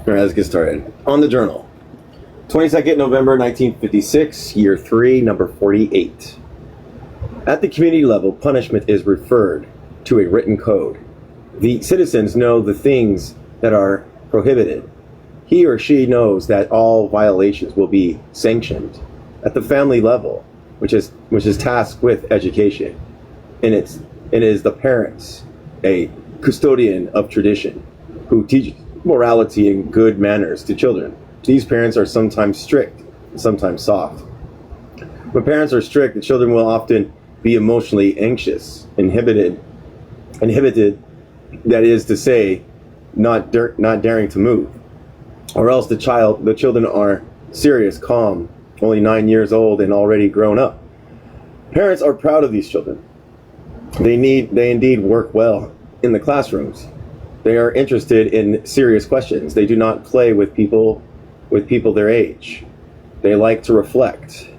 All right, let's get started. On the journal. 22nd November 1956, year 3, number 48. At the community level, punishment is referred to a written code. The citizens know the things that are prohibited. He or she knows that all violations will be sanctioned. At the family level, which is tasked with education, and it is the parents, a custodian of tradition, who teaches morality and good manners to children. These parents are sometimes strict, sometimes soft. When parents are strict, the children will often be emotionally anxious, inhibited, that is to say, not daring to move. Or else the children are serious, calm, only 9 years old and already grown up. Parents are proud of these children. They indeed work well in the classrooms. They are interested in serious questions. They do not play with people their age. They like to reflect.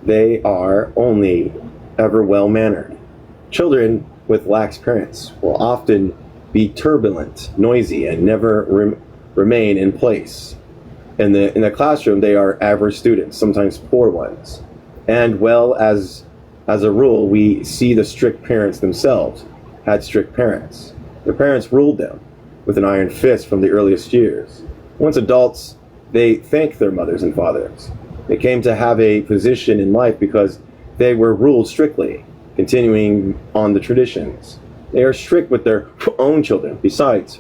They are only ever well-mannered. Children with lax parents will often be turbulent, noisy, and never remain in place. In the classroom, they are average students, sometimes poor ones. And well, as a rule, we see the strict parents themselves had strict parents. Their parents ruled them with an iron fist from the earliest years. Once adults, they thanked their mothers and fathers. They came to have a position in life because they were ruled strictly, continuing on the traditions. They are strict with their own children. Besides,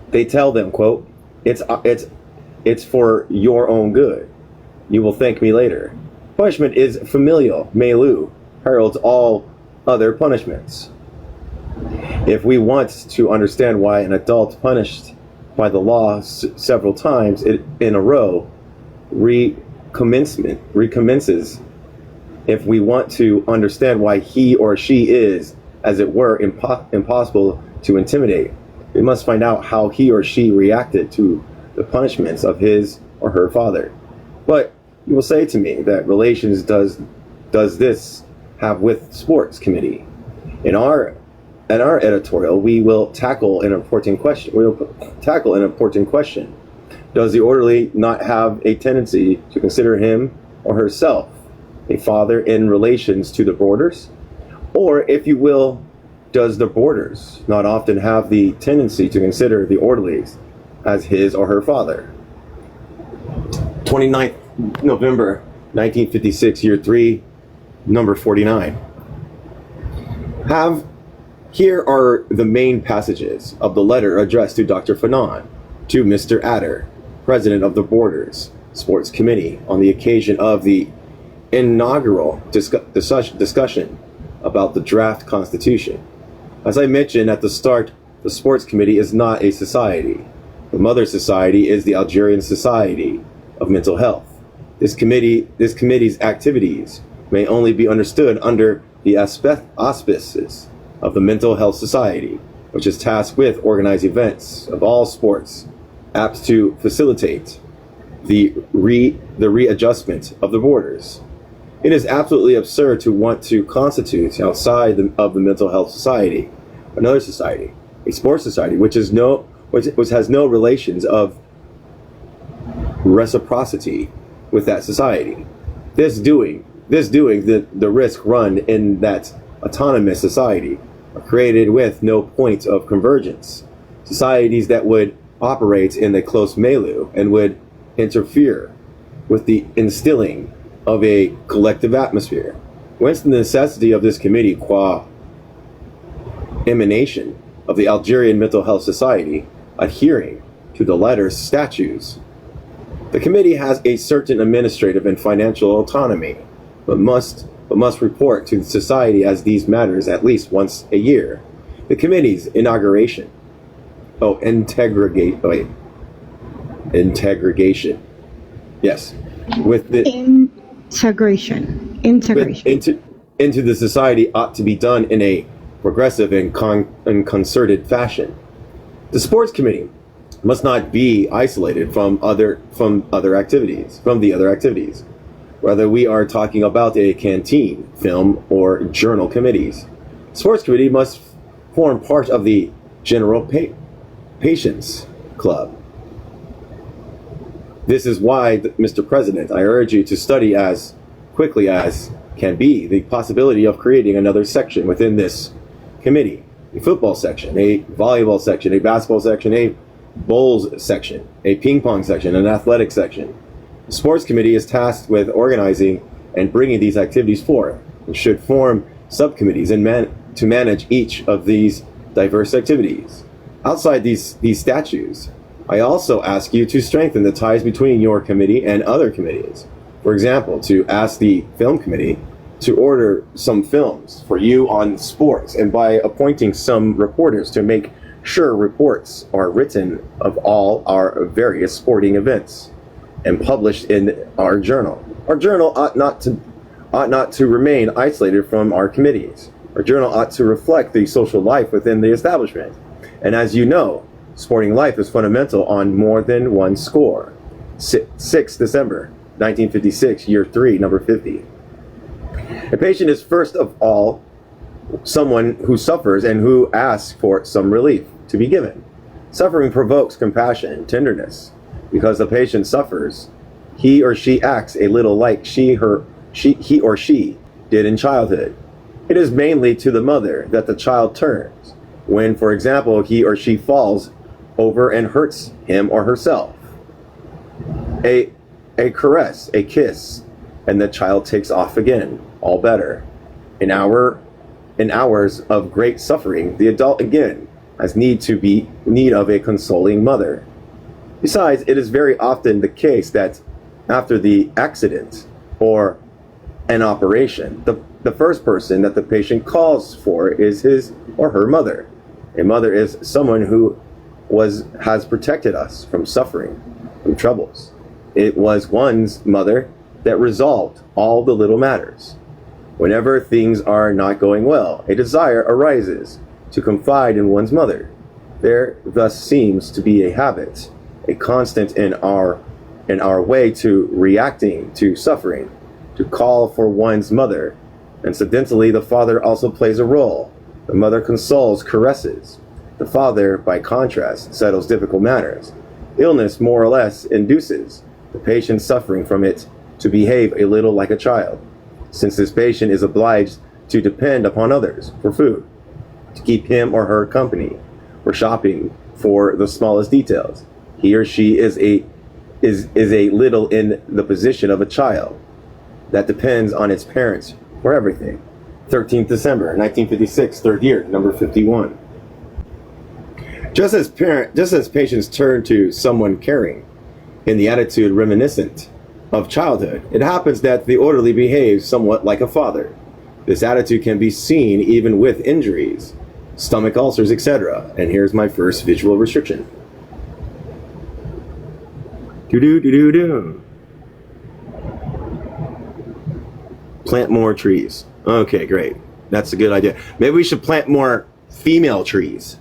they tell them, quote, it's for your own good. You will thank me later. Punishment is familial, melu, heralds all other punishments. If we want to understand why an adult punished by the law several times in a row recommences, if we want to understand why he or she is, as it were, impossible to intimidate, we must find out how he or she reacted to the punishments of his or her father. But you will say to me that relations does this have with sports committee? In our editorial, we will tackle an important question. Does the orderly not have a tendency to consider him or herself a father in relations to the boarders? Or, if you will, does the boarders not often have the tendency to consider the orderlies as his or her father? 29th November 1956, year 3, number 49. Here are the main passages of the letter addressed to Dr. Fanon to Mr. Adder, President of the Boarders Sports Committee, on the occasion of the inaugural discussion about the draft constitution. As I mentioned at the start, the Sports Committee is not a society. The mother society is the Algerian Society of Mental Health. This committee's activities may only be understood under the auspices of the Mental Health Society, which is tasked with organizing events of all sports, apt to facilitate the readjustment of the borders. It is absolutely absurd to want to constitute outside of the Mental Health Society another society, a sports society, which has no relations of reciprocity with that society. This doing the risk run in that autonomous society are created with no point of convergence. Societies that would operate in a close milieu and would interfere with the instilling of a collective atmosphere. Whence the necessity of this committee qua emanation of the Algerian Mental Health Society adhering to the letter's statutes. The committee has a certain administrative and financial autonomy, but must report to the society as these matters at least once a year. The committee's integration. Yes. With the integration into the society ought to be done in a progressive and concerted fashion. The sports committee must not be isolated from the other activities. Whether we are talking about a canteen, film, or journal committees, sports committee must form part of the general patients club. This is why, Mr. President, I urge you to study as quickly as can be the possibility of creating another section within this committee. A football section, a volleyball section, a basketball section, a bowls section, a ping pong section, an athletic section. The sports committee is tasked with organizing and bringing these activities forth and should form subcommittees to manage each of these diverse activities. Outside these statutes, I also ask you to strengthen the ties between your committee and other committees. For example, to ask the film committee to order some films for you on sports, and by appointing some reporters to make sure reports are written of all our various sporting events and published in our journal. Our journal ought not to remain isolated from our committees. Our journal ought to reflect the social life within the establishment. And as you know, sporting life is fundamental on more than one score. 6 December 1956, year 3, number 50. A patient is first of all someone who suffers and who asks for some relief to be given. Suffering provokes compassion and tenderness. Because the patient suffers, he or she acts a little like he or she did in childhood. It is mainly to the mother that the child turns when, for example, he or she falls over and hurts him or herself. A caress, a kiss, and the child takes off again, all better. In hours of great suffering, the adult again has need of a consoling mother. Besides, it is very often the case that after the accident or an operation, the first person that the patient calls for is his or her mother. A mother is someone who has protected us from suffering, from troubles. It was one's mother that resolved all the little matters. Whenever things are not going well, a desire arises to confide in one's mother. There thus seems to be a habit, a constant in our way to reacting to suffering, to call for one's mother. Incidentally, the father also plays a role. The mother consoles, caresses. The father, by contrast, settles difficult matters. Illness, more or less, induces the patient suffering from it to behave a little like a child, since this patient is obliged to depend upon others for food, to keep him or her company, for shopping, for the smallest details. He or she is a little in the position of a child that depends on its parents for everything. 13th December 1956, third year, number 51. Just as patients turn to someone caring in the attitude reminiscent of childhood, it happens that the orderly behaves somewhat like a father. This attitude can be seen even with injuries, stomach ulcers, etc. And here's my first visual restriction. Do-do-do-do-do. Plant more trees. Okay, great. That's a good idea. Maybe we should plant more female trees.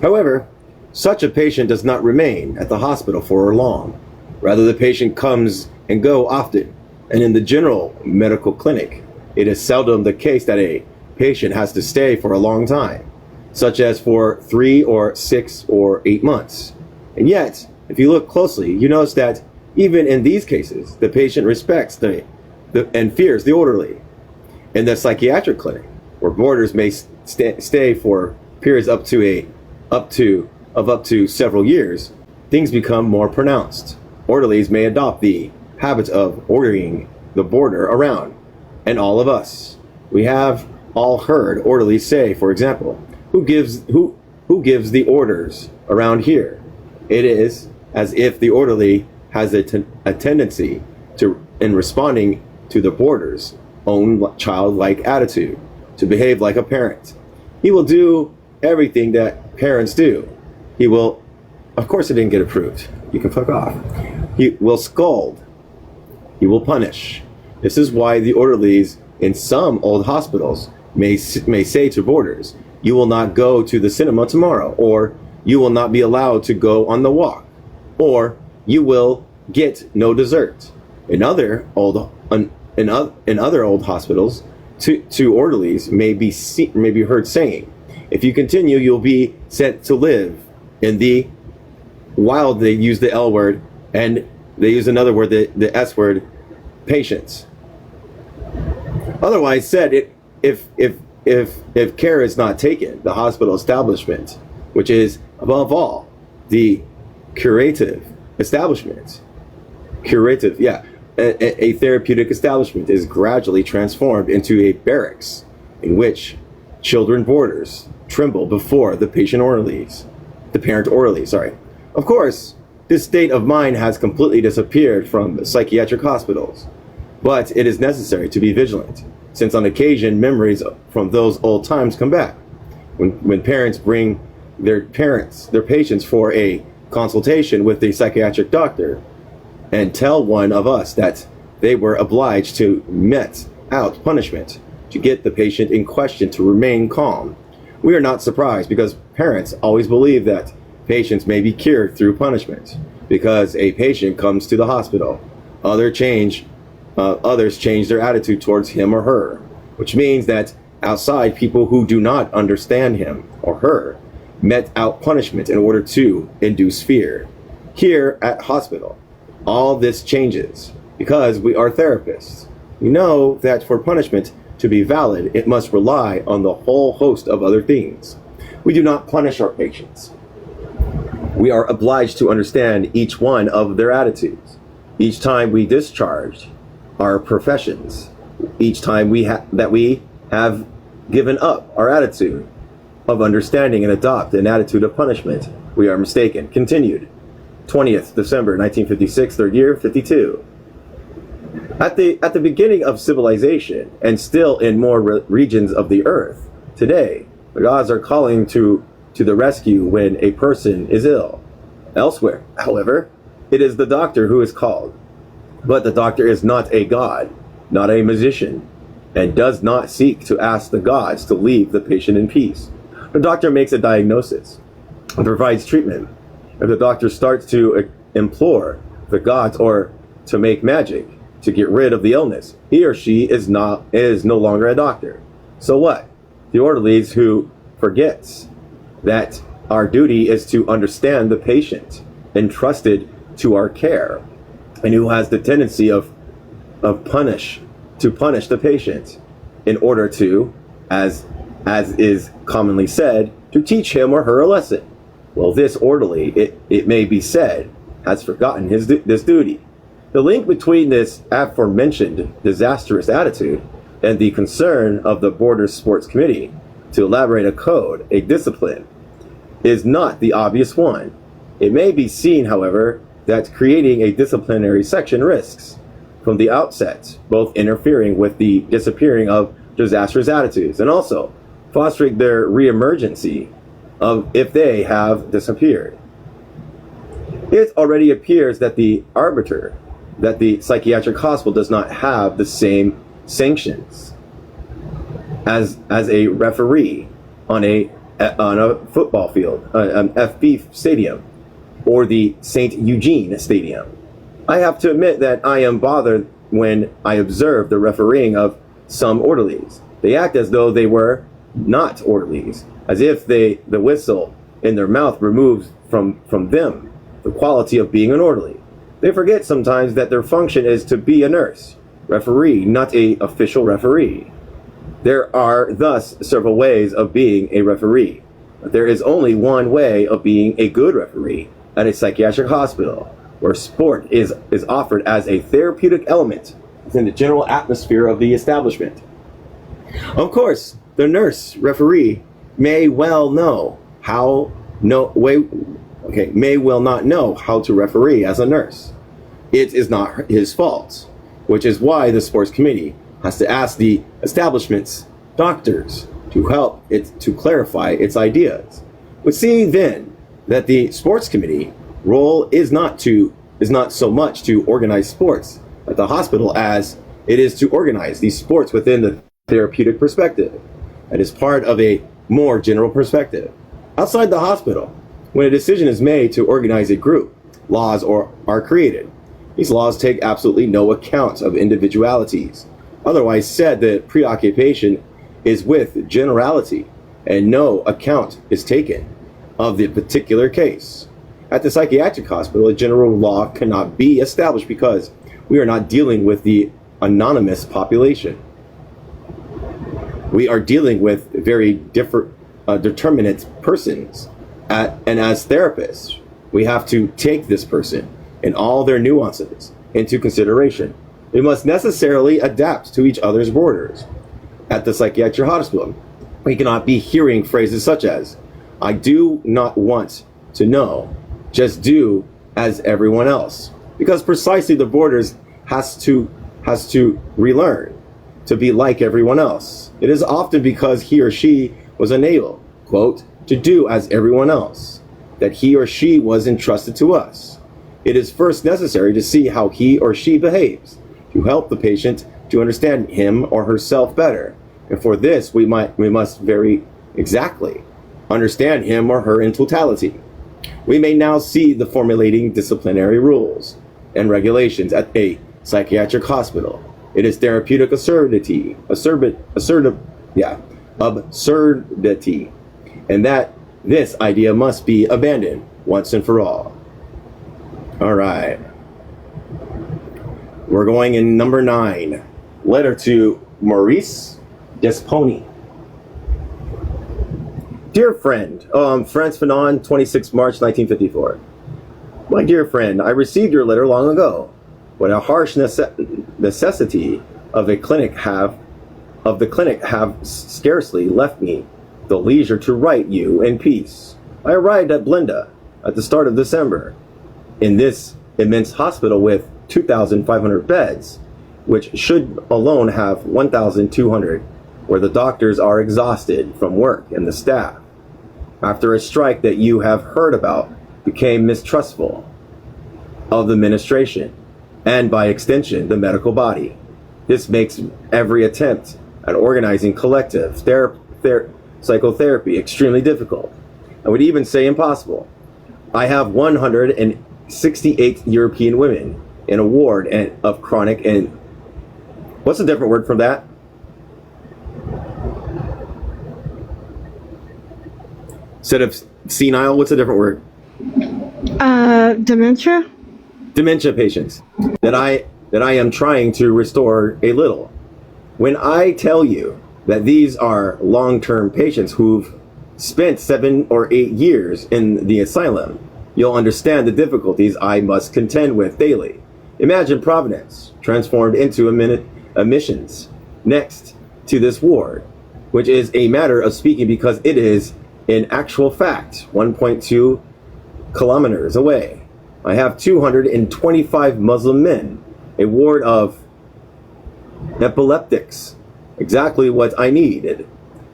However, such a patient does not remain at the hospital for long. Rather, the patient comes and go often. And in the general medical clinic, it is seldom the case that a patient has to stay for a long time, such as for 3 or 6 or 8 months. And yet, if you look closely, you notice that even in these cases, the patient respects and fears the orderly. In the psychiatric clinic, where boarders may stay for periods up to several years, things become more pronounced. Orderlies may adopt the habit of ordering the boarder around, and all of us. We have all heard orderlies say, for example, who gives the orders around here? It is as if the orderly has a tendency to, in responding to the boarder's own childlike attitude, to behave like a parent. He will do everything that parents do. He will, of course it didn't get approved. You can fuck off. He will scold. He will punish. This is why the orderlies in some old hospitals may say to boarders, you will not go to the cinema tomorrow, or you will not be allowed to go on the walk, or you will get no dessert. In other old hospitals, two orderlies may be heard saying, if you continue, you'll be sent to live in the, while they use the L word, and They use another word, the S word, patients. Otherwise said, if care is not taken, the hospital establishment, which is above all the curative establishment, a therapeutic establishment is gradually transformed into a barracks in which children boarders tremble before the parent orderlies. Of course, this state of mind has completely disappeared from psychiatric hospitals, but it is necessary to be vigilant, since on occasion memories from those old times come back. When parents bring their patients for a consultation with a psychiatric doctor and tell one of us that they were obliged to met out punishment to get the patient in question to remain calm, we are not surprised, because parents always believe that patients may be cured through punishment. Because a patient comes to the hospital, others change their attitude towards him or her, which means that outside people who do not understand him or her met out punishment in order to induce fear. Here at hospital, all this changes because we are therapists. We know that for punishment to be valid, it must rely on the whole host of other things. We do not punish our patients. We are obliged to understand each one of their attitudes. Each time we discharge our professions, each time we have given up our attitude of understanding and adopt an attitude of punishment, we are mistaken. Continued. 20th December 1956, third year, 52. At the beginning of civilization, and still in more regions of the earth, today, the gods are calling to the rescue when a person is ill. Elsewhere, however, it is the doctor who is called. But the doctor is not a god, not a magician, and does not seek to ask the gods to leave the patient in peace. The doctor makes a diagnosis and provides treatment. If the doctor starts to implore the gods or to make magic to get rid of the illness, he or she is no longer a doctor. So what? The orderlies who forgets that our duty is to understand the patient entrusted to our care, and who has the tendency to punish the patient in order to, as is commonly said, to teach him or her a lesson. Well, this orderly, it may be said, has forgotten this duty. The link between this aforementioned disastrous attitude and the concern of the Board Sports Committee to elaborate a code, a discipline, is not the obvious one. It may be seen, however, that creating a disciplinary section risks, from the outset, both interfering with the disappearing of disastrous attitudes and also fostering their reemergency of if they have disappeared. It already appears that the psychiatric hospital does not have the same sanctions as a referee on a football field, an FB stadium, or the St. Eugene Stadium. I have to admit that I am bothered when I observe the refereeing of some orderlies. They act as though they were not orderlies, as if the whistle in their mouth removes from them the quality of being an orderly. They forget sometimes that their function is to be a nurse, referee, not a official referee. There are thus several ways of being a referee, but there is only one way of being a good referee at a psychiatric hospital, where sport is offered as a therapeutic element within the general atmosphere of the establishment. Of course, the nurse referee may well not know how to referee as a nurse. It is not his fault, which is why the sports committee has to ask the establishment's doctors to help it to clarify its ideas. We see then that the sports committee role is not so much to organize sports at the hospital as it is to organize these sports within the therapeutic perspective. That is part of a more general perspective. Outside the hospital, when a decision is made to organize a group, laws are created. These laws take absolutely no account of individualities. Otherwise said, the preoccupation is with generality, and no account is taken of the particular case. At the psychiatric hospital, a general law cannot be established because we are not dealing with the anonymous population. We are dealing with very different, determinate persons. And as therapists, we have to take this person and all their nuances into consideration. We must necessarily adapt to each other's borders. At the psychiatric hospital, we cannot be hearing phrases such as, "I do not want to know, just do as everyone else," because precisely the borders has to relearn to be like everyone else. It is often because he or she was unable, quote, to do as everyone else, that he or she was entrusted to us. It is first necessary to see how he or she behaves, to help the patient to understand him or herself better. And for this, we must very exactly understand him or her in totality. We may now see the formulating disciplinary rules and regulations at a psychiatric hospital. It is therapeutic absurdity, and that this idea must be abandoned once and for all. All right. We're going in number 9. Letter to Maurice Desponi. Dear friend, France Fanon, 26 March 1954. My dear friend, I received your letter long ago. What a harsh necessity of the clinic have scarcely left me the leisure to write you in peace. I arrived at Blenda at the start of December. In this immense hospital with 2,500 beds, which should alone have 1,200, where the doctors are exhausted from work and the staff, after a strike that you have heard about, became mistrustful of the administration, and by extension, the medical body. This makes every attempt at organizing collective psychotherapy extremely difficult. I would even say impossible. I have 168 European women in a ward of chronic and... What's a different word from that? Instead of senile, what's a different word? Dementia? Dementia patients that I am trying to restore a little. When I tell you that these are long-term patients who've spent 7 or 8 years in the asylum, you'll understand the difficulties I must contend with daily. Imagine Providence transformed into admissions next to this ward, which is a matter of speaking because it is in actual fact 1.2 kilometers away. I have 225 Muslim men, a ward of epileptics, exactly what I needed,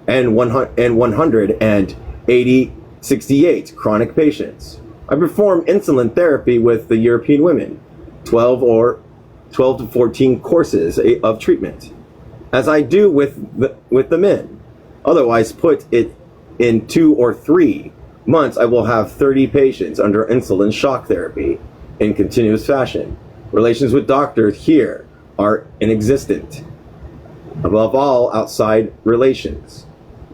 and 168 chronic patients. I perform insulin therapy with the European women, 12 to 14 courses of treatment, as I do with the men. Otherwise, put it in 2 or 3 months, I will have 30 patients under insulin shock therapy in continuous fashion. Relations with doctors here are inexistent. Above all, outside relations.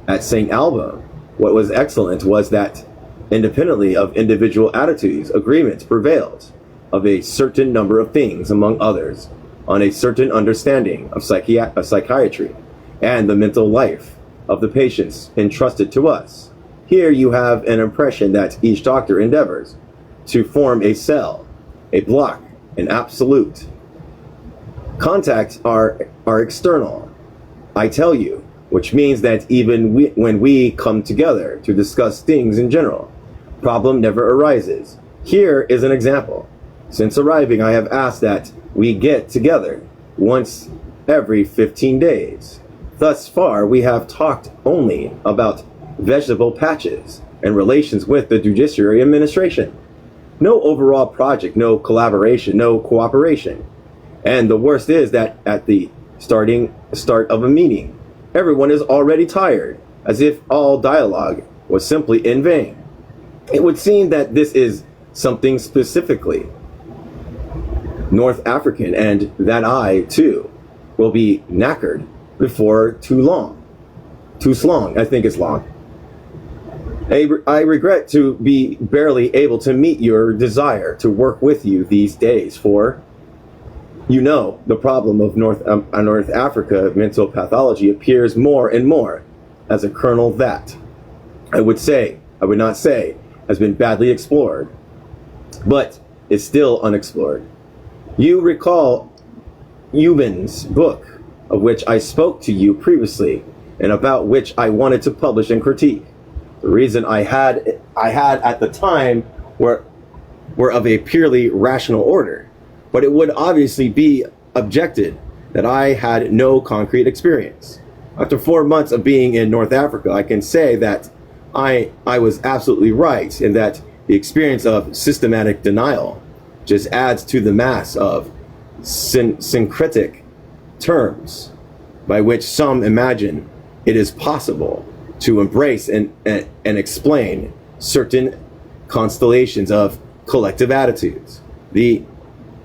At St. Alba, what was excellent was that, independently of individual attitudes, agreement prevailed of a certain number of things, among others, on a certain understanding of psychiatry and the mental life of the patients entrusted to us. Here you have an impression that each doctor endeavors to form a cell, a block, an absolute. Contacts are external, I tell you, which means that even when we come together to discuss things in general, problem never arises. Here is an example. Since arriving, I have asked that we get together once every 15 days. Thus far, we have talked only about vegetable patches and relations with the judiciary administration. No overall project, no collaboration, no cooperation. And the worst is that at the start of a meeting, everyone is already tired, as if all dialogue was simply in vain. It would seem that this is something specifically North African, and that I, too, will be knackered before too long. Too slong, I think it's long. I regret to be barely able to meet your desire to work with you these days, for you know the problem of North Africa mental pathology appears more and more as a kernel that I would not say, has been badly explored, but is still unexplored. You recall Euban's book, of which I spoke to you previously, and about which I wanted to publish and critique. The reason I had at the time were of a purely rational order, but it would obviously be objected that I had no concrete experience. After 4 months of being in North Africa, I can say that I was absolutely right, and that the experience of systematic denial just adds to the mass of syncretic terms by which some imagine it is possible to embrace and explain certain constellations of collective attitudes. The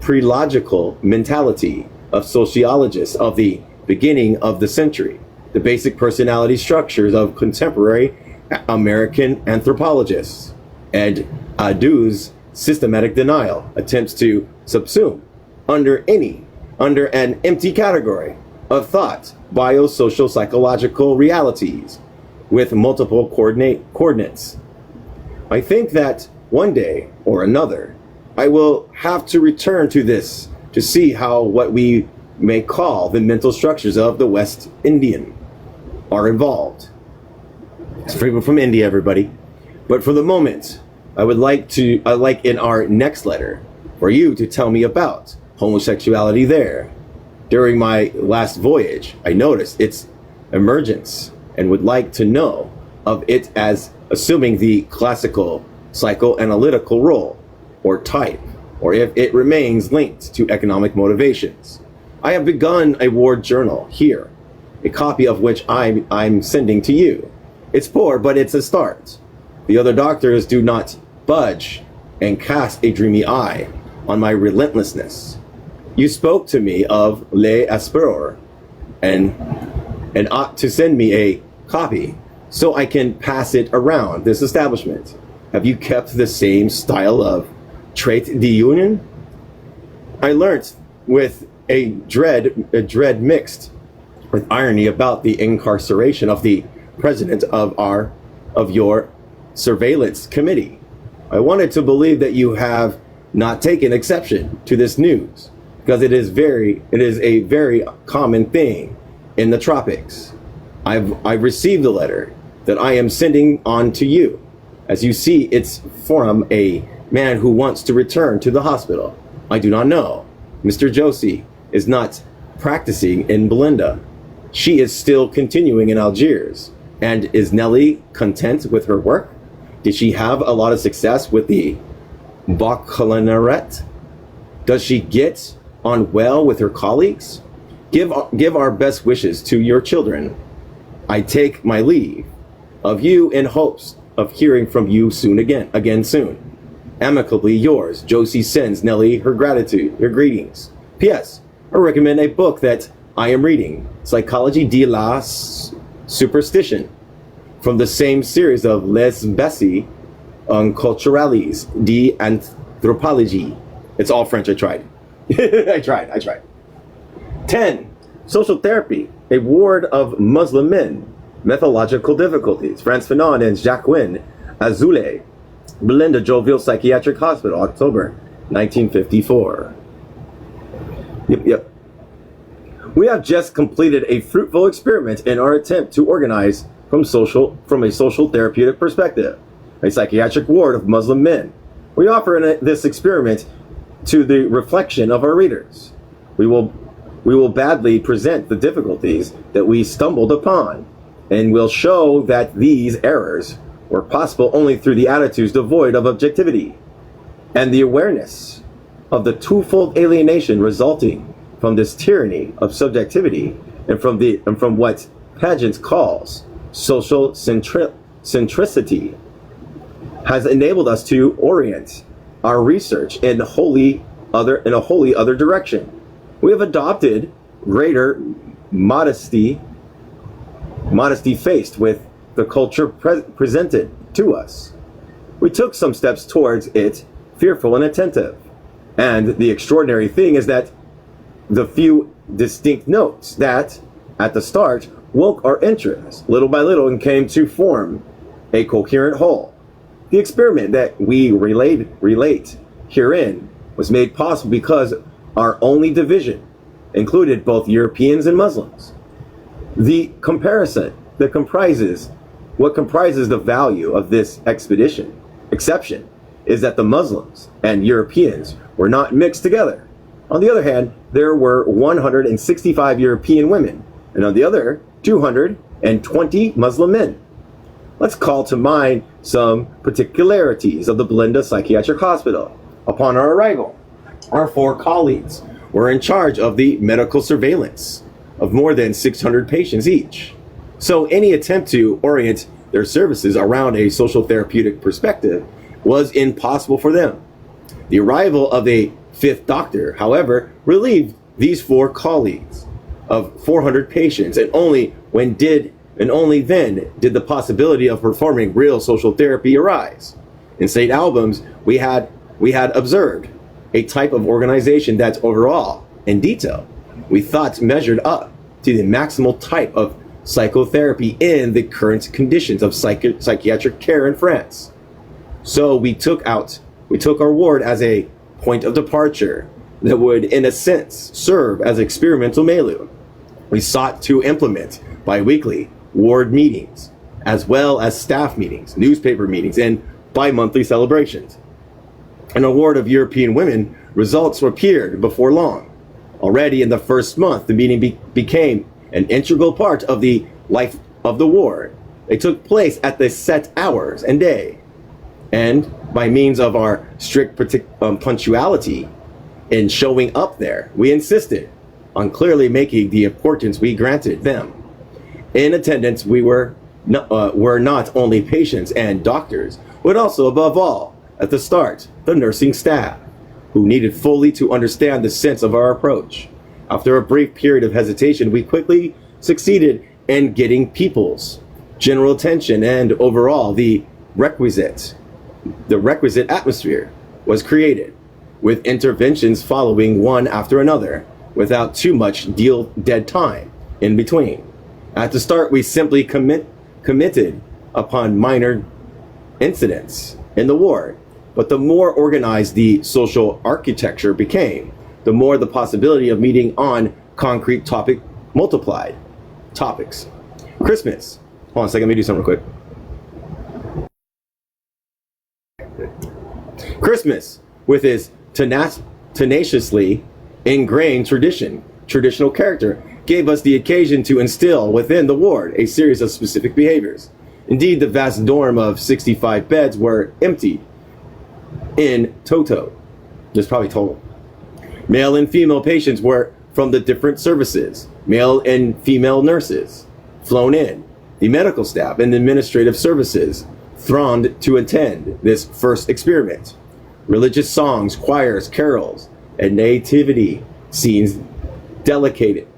prelogical mentality of sociologists of the beginning of the century, the basic personality structures of contemporary American anthropologists, and Adou's systematic denial attempts to subsume under an empty category of thought biosocial psychological realities with multiple coordinates. I think that one day or another I will have to return to this to see how what we may call the mental structures of the West Indian are involved. It's people from India, everybody. But for the moment, I would like in our next letter for you to tell me about homosexuality there. During my last voyage, I noticed its emergence and would like to know of it as assuming the classical psychoanalytical role or type, or if it remains linked to economic motivations. I have begun a war journal here, a copy of which I'm sending to you. It's poor, but it's a start. The other doctors do not budge and cast a dreamy eye on my relentlessness. You spoke to me of Les Espoirs and ought to send me a copy so I can pass it around this establishment. Have you kept the same style of trait d'union? I learnt with a dread mixed with irony about the incarceration of the president of your surveillance committee. I wanted to believe that you have not taken exception to this news, because it is a very common thing in the tropics. I've received the letter that I am sending on to you. As you see, it's from a man who wants to return to the hospital. I do not know. Mr. Josie is not practicing in Belinda. She is still continuing in Algiers. And is Nellie content with her work? Did she have a lot of success with the baccalaureate? Does she get on well with her colleagues? Give our best wishes to your children. I take my leave of you in hopes of hearing from you again soon. Amicably yours, Josie sends Nellie her greetings. P.S. I recommend a book that I am reading, Psychologie de la Superstition, from the same series of Les Bessie Culturales d'Anthropologie. It's all French, I tried. I tried. 10. Social therapy, a ward of Muslim men, methodological difficulties. Frantz Fanon and Jacqueline Azoulay, Belinda Jovial Psychiatric Hospital, October 1954. Yep. We have just completed a fruitful experiment in our attempt to organize from a social therapeutic perspective, a psychiatric ward of Muslim men. We offer this experiment to the reflection of our readers. We will badly present the difficulties that we stumbled upon, and will show that these errors were possible only through the attitudes devoid of objectivity and the awareness of the twofold alienation resulting from this tyranny of subjectivity and from what Pagans calls social centricity has enabled us to orient our research in a wholly other direction. We have adopted greater modesty faced with the culture presented to us. We took some steps towards it, fearful and attentive. And the extraordinary thing is that the few distinct notes that, at the start, woke our interest little by little and came to form a coherent whole. The experiment that we relate herein was made possible because our only division included both Europeans and Muslims. What comprises the value of this exception is that the Muslims and Europeans were not mixed together. On the other hand, there were 165 European women, and on the other, 220 Muslim men. Let's call to mind some particularities of the Belinda Psychiatric Hospital. Upon our arrival, our 4 colleagues were in charge of the medical surveillance of more than 600 patients each. So any attempt to orient their services around a social therapeutic perspective was impossible for them. The arrival of a 5th doctor, however, relieved these 4 colleagues of 400 patients, and only then did the possibility of performing real social therapy arise. In St. Albans, we had observed a type of organization that's overall, in detail, we thought measured up to the maximal type of psychotherapy in the current conditions of psychiatric care in France. So we took our ward as a point of departure that would, in a sense, serve as experimental milieu. We sought to implement bi-weekly ward meetings, as well as staff meetings, newspaper meetings, and bi-monthly celebrations. An award of European women results appeared before long. Already in the first month, the meeting became an integral part of the life of the ward. They took place at the set hours and day. And by means of our strict punctuality in showing up there, we insisted on clearly making the importance we granted them. In attendance, we were not only patients and doctors, but also, above all, at the start, the nursing staff, who needed fully to understand the sense of our approach. After a brief period of hesitation, we quickly succeeded in getting people's general attention, and overall, the requisite atmosphere was created, with interventions following one after another, without too much dead time in between. At the start, we simply committed upon minor incidents in the ward, but the more organized the social architecture became, the more the possibility of meeting on concrete topics. Christmas. Hold on a second, let me do something real quick. Christmas, with its tenaciously ingrained traditional character, gave us the occasion to instill within the ward a series of specific behaviors. Indeed, the vast dorm of 65 beds were emptied in toto. There's probably total. Male and female patients were from the different services. Male and female nurses flown in. The medical staff and administrative services thronged to attend this first experiment. Religious songs, choirs, carols, and nativity scenes delicately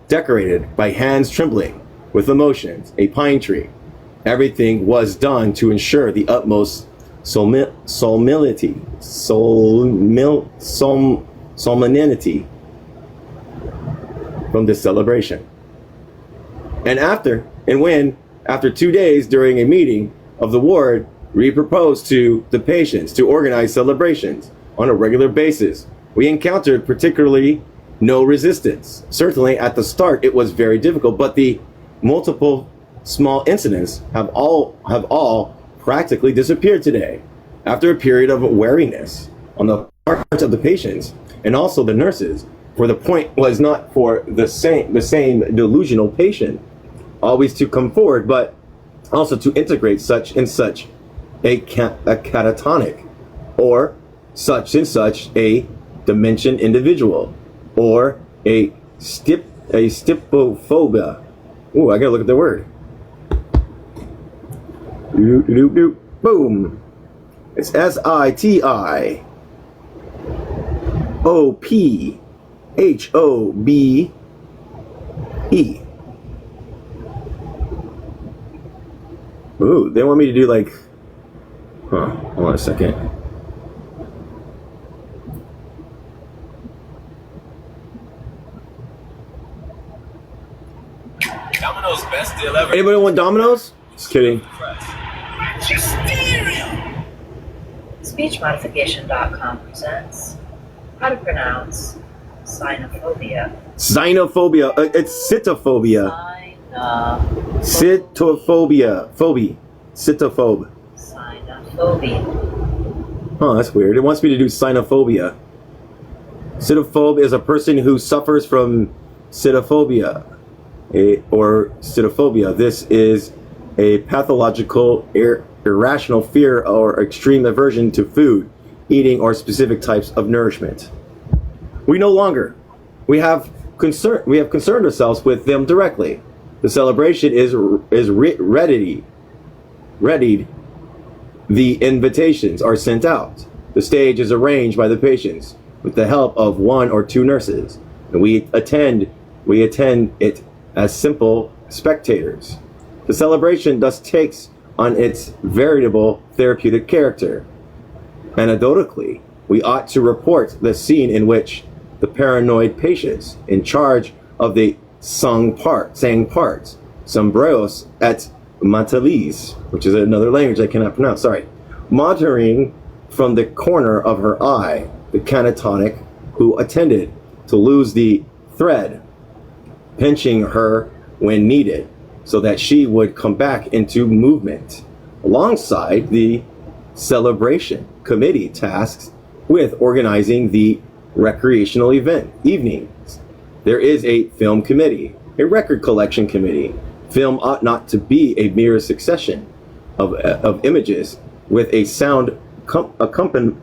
decorated by hands trembling with emotions, a pine tree. Everything was done to ensure the utmost solemnity from this celebration. And after 2 days during a meeting of the ward, we proposed to the patients to organize celebrations on a regular basis, we encountered particularly no resistance. Certainly at the start it was very difficult, but the multiple small incidents have all practically disappeared today, after a period of wariness on the part of the patients and also the nurses. For the point was not for the same delusional patient always to come forward, but also to integrate such and such a catatonic, or such and such a dimension individual, or a stipophobia. Ooh, I gotta look at the word. Boom. It's SITIOPHOBE. Ooh, they want me to do like, hold on a second. Domino's best deal ever. Anybody want Domino's? Just kidding. Speechmodification.com presents how to pronounce xenophobia. Xenophobia. It's citophobia. Citophobia. Phobia. Citophobe. Xenophobia. Oh, that's weird. It wants me to do xenophobia. Citophobe is a person who suffers from citophobia or citophobia. This is a pathological, irrational fear or extreme aversion to food, eating, or specific types of nourishment. We have concerned ourselves with them directly. The celebration is readied. The invitations are sent out. The stage is arranged by the patients with the help of one or two nurses, and we attend it as simple spectators. The celebration thus takes on its veritable therapeutic character. Anecdotally, we ought to report the scene in which the paranoid patients in charge of the sang parts, sombreros et mantelis, which is another language I cannot pronounce, sorry, monitoring from the corner of her eye the catatonic who attended to lose the thread, pinching her when needed so that she would come back into movement, alongside the celebration committee tasks with organizing the recreational evenings. There is a film committee, a record collection committee. Film ought not to be a mere succession of images with a sound accompaniment.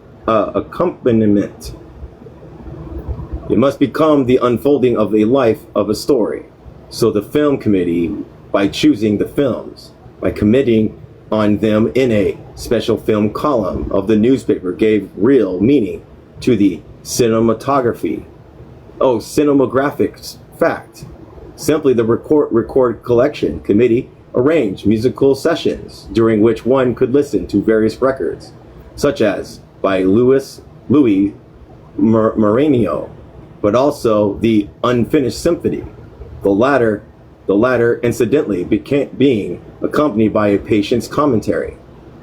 It must become the unfolding of a life of a story. So the film committee, by choosing the films, by committing on them in a special film column of the newspaper, gave real meaning to the cinematographic fact. Simply, the record collection committee arranged musical sessions during which one could listen to various records, such as by Louis Mourinho, but also the Unfinished Symphony. The latter incidentally being accompanied by a patient's commentary.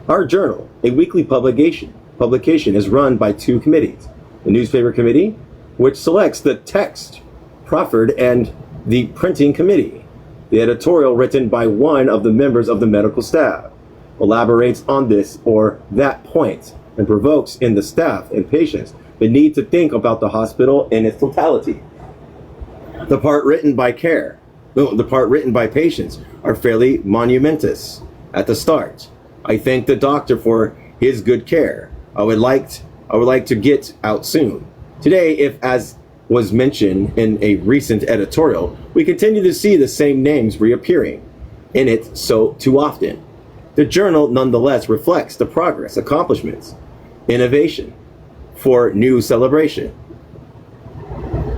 Our journal, a weekly publication, is run by two committees: the newspaper committee, which selects the text proffered, and the printing committee. The editorial, written by one of the members of the medical staff, elaborates on this or that point and provokes in the staff and patients the need to think about the hospital in its totality. The part written by patients are fairly monumentous. At the start, I thank the doctor for his good care. I would like to get out soon. Today, if as was mentioned in a recent editorial, we continue to see the same names reappearing in it so too often. The journal nonetheless reflects the progress, accomplishments, innovation for new celebration,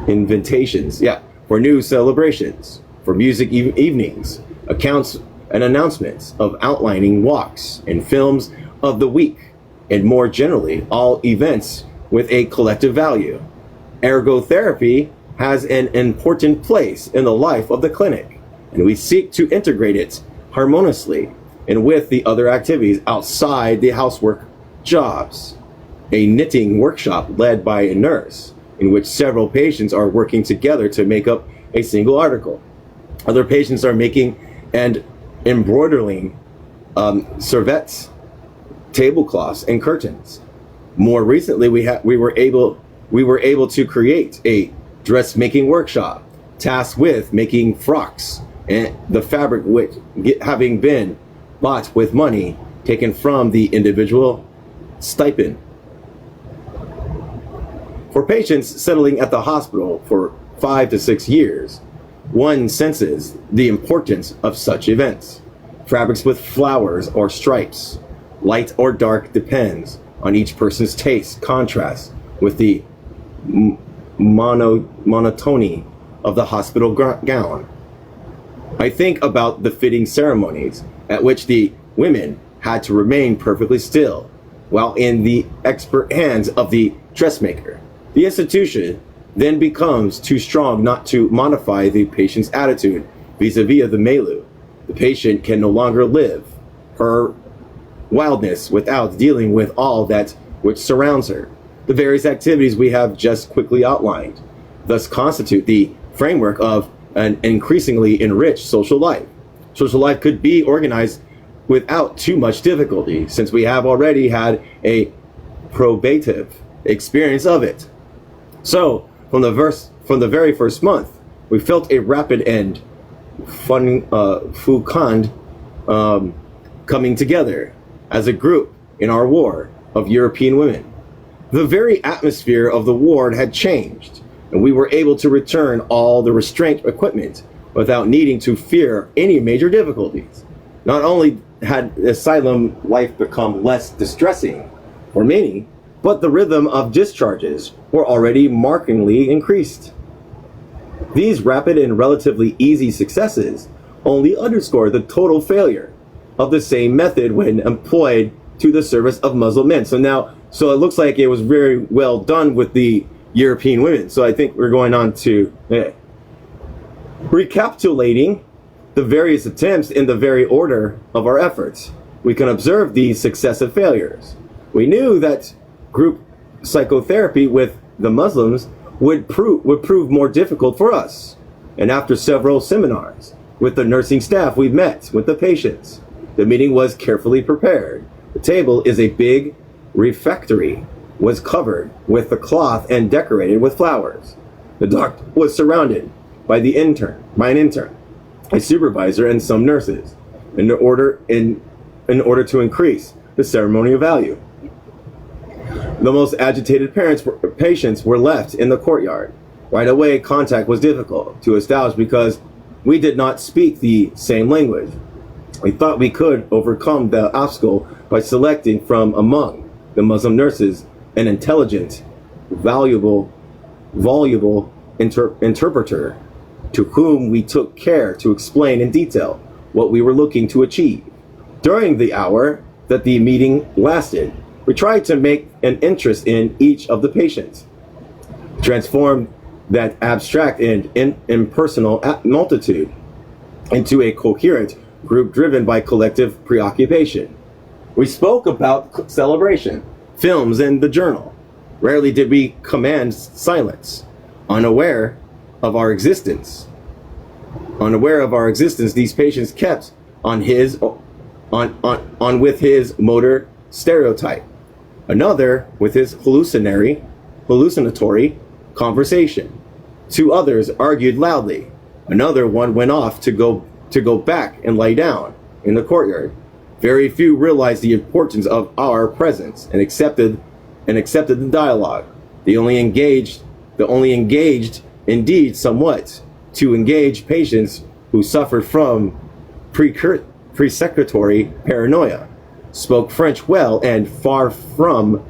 invitations, for new celebrations, for music evenings, accounts and announcements of outlining walks and films of the week, and more generally, all events with a collective value. Ergotherapy has an important place in the life of the clinic, and we seek to integrate it harmoniously and with the other activities outside the housework jobs. A knitting workshop led by a nurse, in which several patients are working together to make up a single article. Other patients are making and embroidering serviettes, tablecloths, and curtains. More recently, we were able to create a dressmaking workshop tasked with making frocks, and the fabric which having been bought with money taken from the individual stipend. For patients settling at the hospital for 5 to 6 years, one senses the importance of such events. Fabrics with flowers or stripes, light or dark, depends on each person's taste, contrast with the monotony of the hospital gown. I think about the fitting ceremonies at which the women had to remain perfectly still, while in the expert hands of the dressmaker. The institution then becomes too strong not to modify the patient's attitude vis-a-vis the milieu. The patient can no longer live her wildness without dealing with all that which surrounds her. The various activities we have just quickly outlined thus constitute the framework of an increasingly enriched social life. Social life could be organized without too much difficulty, since we have already had a probative experience of it. So, from the very first month, we felt a rapid and fecund coming together as a group in our ward of European women. The very atmosphere of the ward had changed, and we were able to return all the restraint equipment without needing to fear any major difficulties. Not only had asylum life become less distressing for many, but the rhythm of discharges were already markedly increased. These rapid and relatively easy successes only underscore the total failure of the same method when employed to the service of Muslim men. So it looks like it was very well done with the European women. So I think we're going on to recapitulating the various attempts in the very order of our efforts. We can observe these successive failures. We knew that group psychotherapy with the Muslims would prove more difficult for us. And after several seminars with the nursing staff, we met with the patients. The meeting was carefully prepared. The table is a big refectory, was covered with a cloth and decorated with flowers. The doctor was surrounded by an intern, a supervisor, and some nurses, in order to increase the ceremonial value. The most agitated patients were left in the courtyard. Right away, contact was difficult to establish because we did not speak the same language. We thought we could overcome the obstacle by selecting from among the Muslim nurses an intelligent, voluble interpreter to whom we took care to explain in detail what we were looking to achieve. During the hour that the meeting lasted, we tried to make an interest in each of the patients, transform that abstract and impersonal multitude into a coherent group driven by collective preoccupation. We spoke about celebration, films, and the journal. Rarely did we command silence. Unaware of our existence, these patients kept on with his motor stereotype, another with his hallucinatory conversation. Two others argued loudly. Another one went off to go back and lie down in the courtyard. Very few realized the importance of our presence and accepted the dialogue. They only engaged indeed somewhat to engage patients who suffered from pre-secretory paranoia, spoke French well, and far from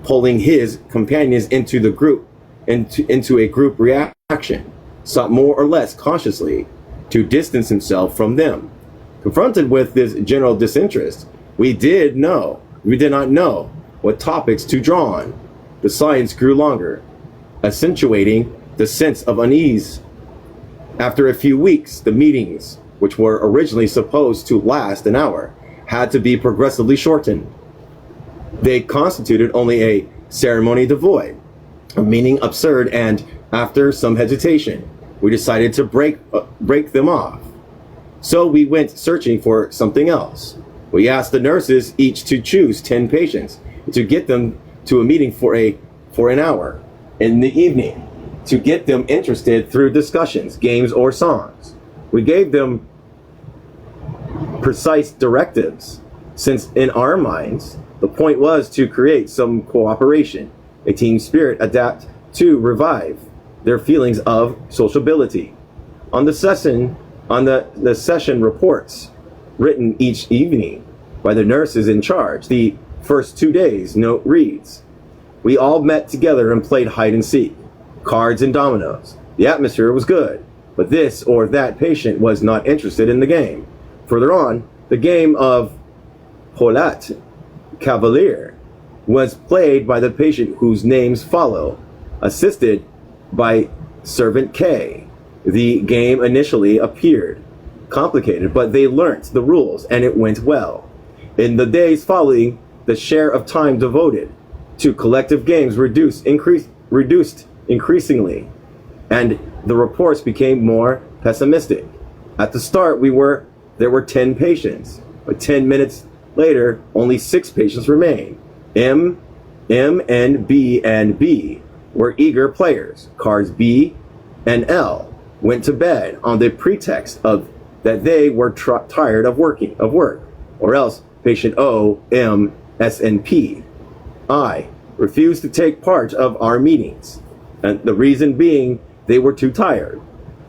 pulling his companions into the group into a group reaction, sought more or less consciously to distance himself from them. Confronted with this general disinterest, we did not know what topics to draw on. The silence grew longer, accentuating the sense of unease. After a few weeks, the meetings, which were originally supposed to last an hour, had to be progressively shortened. They constituted only a ceremony devoid of meaning, absurd, and after some hesitation, we decided to break them off. So we went searching for something else. We asked the nurses each to choose 10 patients to get them to a meeting for an hour in the evening, to get them interested through discussions, games, or songs. We gave them precise directives, since in our minds, the point was to create some cooperation, a team spirit, adapt to revive their feelings of sociability. On the session reports written each evening by the nurses in charge, the first 2 days note reads, "We all met together and played hide and seek, cards, and dominoes. The atmosphere was good, but this or that patient was not interested in the game. Further on, the game of Paulette Cavalier was played by the patient whose names follow, assisted by Servant K. The game initially appeared complicated, but they learnt the rules and it went well. In the days following, the share of time devoted to collective games reduced increasingly, and the reports became more pessimistic. At the start, there were 10 patients, but 10 minutes later, only 6 patients remained. M, and B were eager players. Cards B and L went to bed on the pretext of that they were tired of work, or else patient O, M, S, and P, I refused to take part of our meetings, and the reason being they were too tired.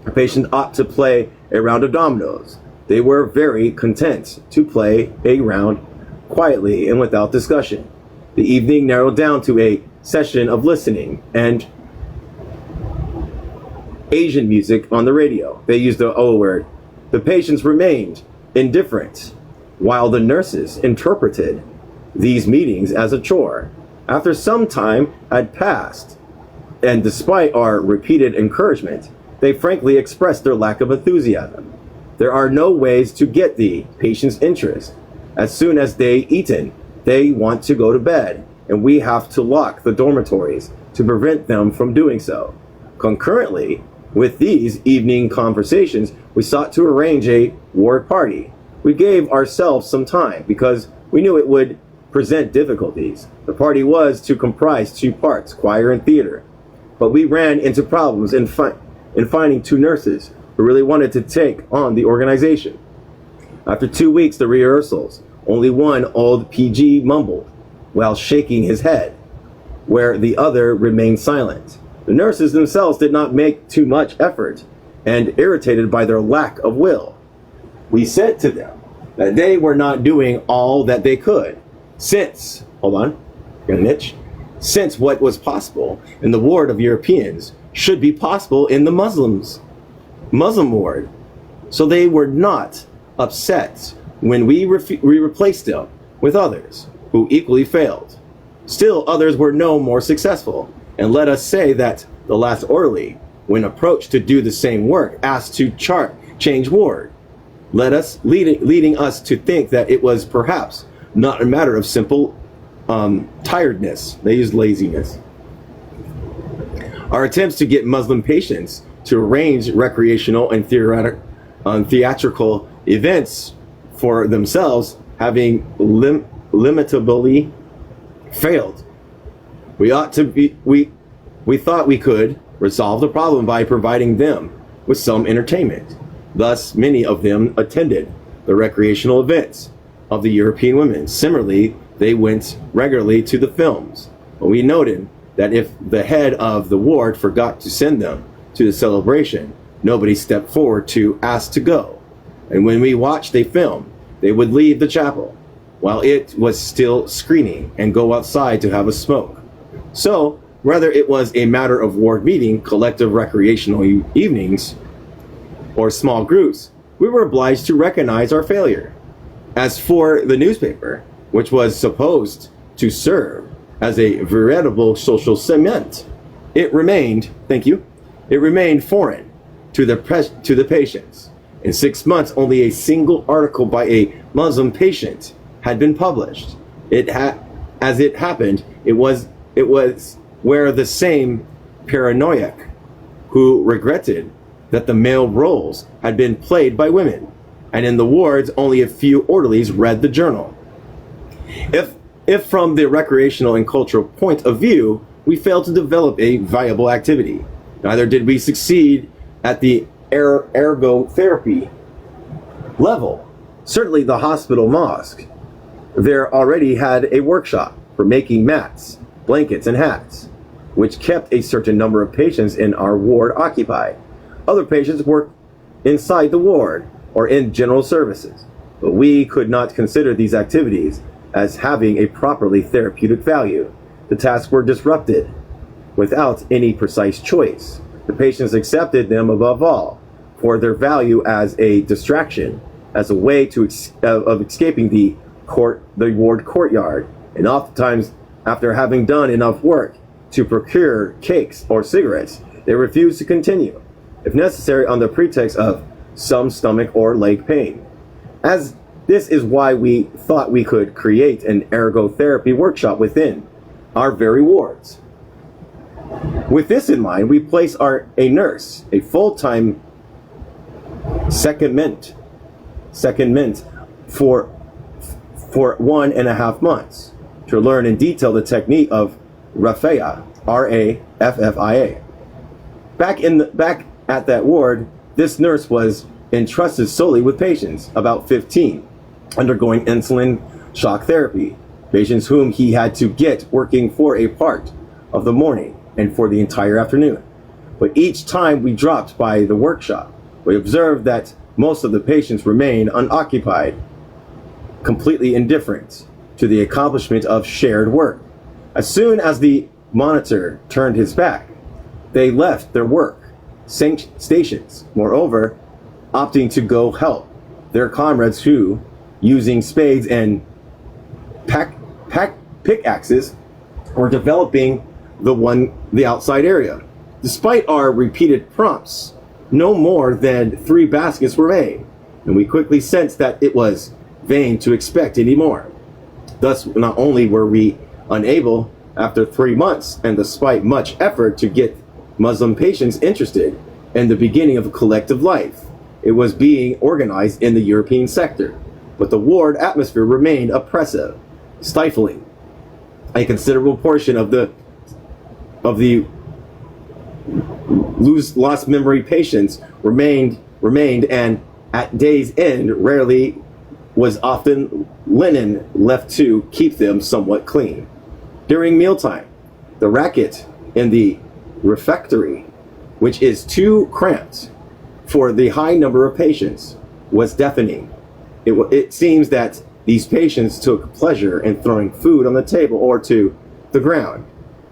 A patient ought to play a round of dominoes. They were very content to play a round quietly and without discussion. The evening narrowed down to a session of listening and Asian music on the radio. They used the O word. The patients remained indifferent, while the nurses interpreted these meetings as a chore. After some time had passed, and despite our repeated encouragement, they frankly expressed their lack of enthusiasm. There are no ways to get the patient's interest. As soon as they eaten, they want to go to bed, and we have to lock the dormitories to prevent them from doing so. Concurrently with these evening conversations, we sought to arrange a ward party. We gave ourselves some time because we knew it would present difficulties. The party was to comprise 2 parts, choir and theater. But we ran into problems in finding 2 nurses who really wanted to take on the organization. After 2 weeks, the rehearsals, only one old PG mumbled while shaking his head, where the other remained silent. The nurses themselves did not make too much effort, and irritated by their lack of will, we said to them that they were not doing all that they could, since what was possible in the ward of Europeans should be possible in the Muslim ward. So they were not upset when we replaced them with others who equally failed. Still, others were no more successful, and let us say that the last orderly, when approached to do the same work, asked to change ward, leading us to think that it was perhaps not a matter of simple tiredness. They used laziness. Our attempts to get Muslim patients to arrange recreational and theatrical events for themselves having limitably failed. We thought we could resolve the problem by providing them with some entertainment. Thus, many of them attended the recreational events of the European women. Similarly, they went regularly to the films. But we noted that if the head of the ward forgot to send them to the celebration, nobody stepped forward to ask to go. And when we watched a film, they would leave the chapel while it was still screening and go outside to have a smoke. So, whether it was a matter of ward meeting, collective recreational evenings, or small groups, we were obliged to recognize our failure. As for the newspaper, which was supposed to serve as a veritable social cement, it remained foreign to the patients. In 6 months, only a single article by a Muslim patient had been published. As it happened, it was where the same paranoiac who regretted that the male roles had been played by women, and in the wards only a few orderlies read the journal. If from the recreational and cultural point of view, we failed to develop a viable activity, neither did we succeed at the ergotherapy level. Certainly the hospital mosque there already had a workshop for making mats, blankets, and hats, which kept a certain number of patients in our ward occupied. Other patients worked inside the ward or in general services, but we could not consider these activities as having a properly therapeutic value. The tasks were disrupted without any precise choice. The patients accepted them above all for their value as a distraction, as a way of escaping the ward courtyard, and oftentimes, after having done enough work to procure cakes or cigarettes, they refused to continue, if necessary on the pretext of some stomach or leg pain. As this is why we thought we could create an ergotherapy workshop within our very wards. With this in mind, we place a nurse, a full-time secondment for 1.5 months to learn in detail the technique of Raffia, R-A-F-F-I-A. Back at that ward, this nurse was entrusted solely with patients, about 15, undergoing insulin shock therapy, patients whom he had to get working for a part of the morning and for the entire afternoon. But each time we dropped by the workshop, we observed that most of the patients remained unoccupied, completely indifferent to the accomplishment of shared work. As soon as the monitor turned his back, they left their work stations, moreover, opting to go help their comrades who, using spades and pickaxes, were developing the outside area. Despite our repeated prompts, no more than 3 baskets were made, and we quickly sensed that it was vain to expect any more. Thus, not only were we unable, after 3 months, and despite much effort to get Muslim patients interested in the beginning of a collective life, it was being organized in the European sector, but the ward atmosphere remained oppressive, stifling. A considerable portion of the lost memory patients remained, and at day's end rarely was often linen left to keep them somewhat clean. During mealtime, the racket in the refectory, which is too cramped for the high number of patients, was deafening. It seems that these patients took pleasure in throwing food on the table or to the ground,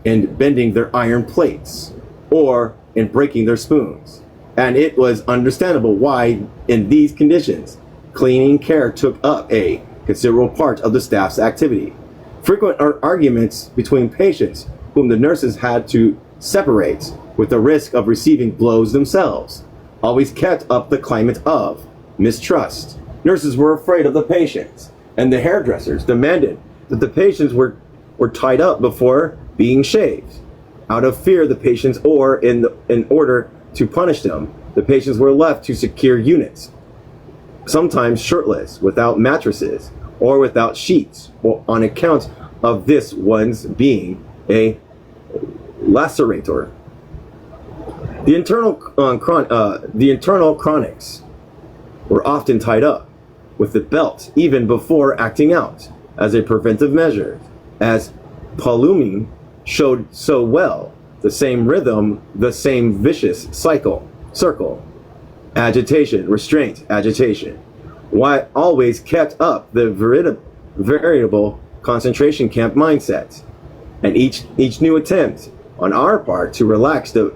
and bending their iron plates, or in breaking their spoons. And it was understandable why, in these conditions, cleaning care took up a considerable part of the staff's activity. Frequent arguments between patients whom the nurses had to separate, with the risk of receiving blows themselves, always kept up the climate of mistrust. Nurses were afraid of the patients, and the hairdressers demanded that the patients were tied up before being shaved. Out of fear the patients, or in order to punish them, the patients were left to secure units, sometimes shirtless, without mattresses, or without sheets, or on account of this one's being a lacerator. The internal chronics were often tied up with the belt even before acting out as a preventive measure, as Palumine showed so well. The same rhythm, the same vicious circle. Agitation, restraint, agitation. Why always kept up the variable concentration camp mindset. And each new attempt on our part to relax the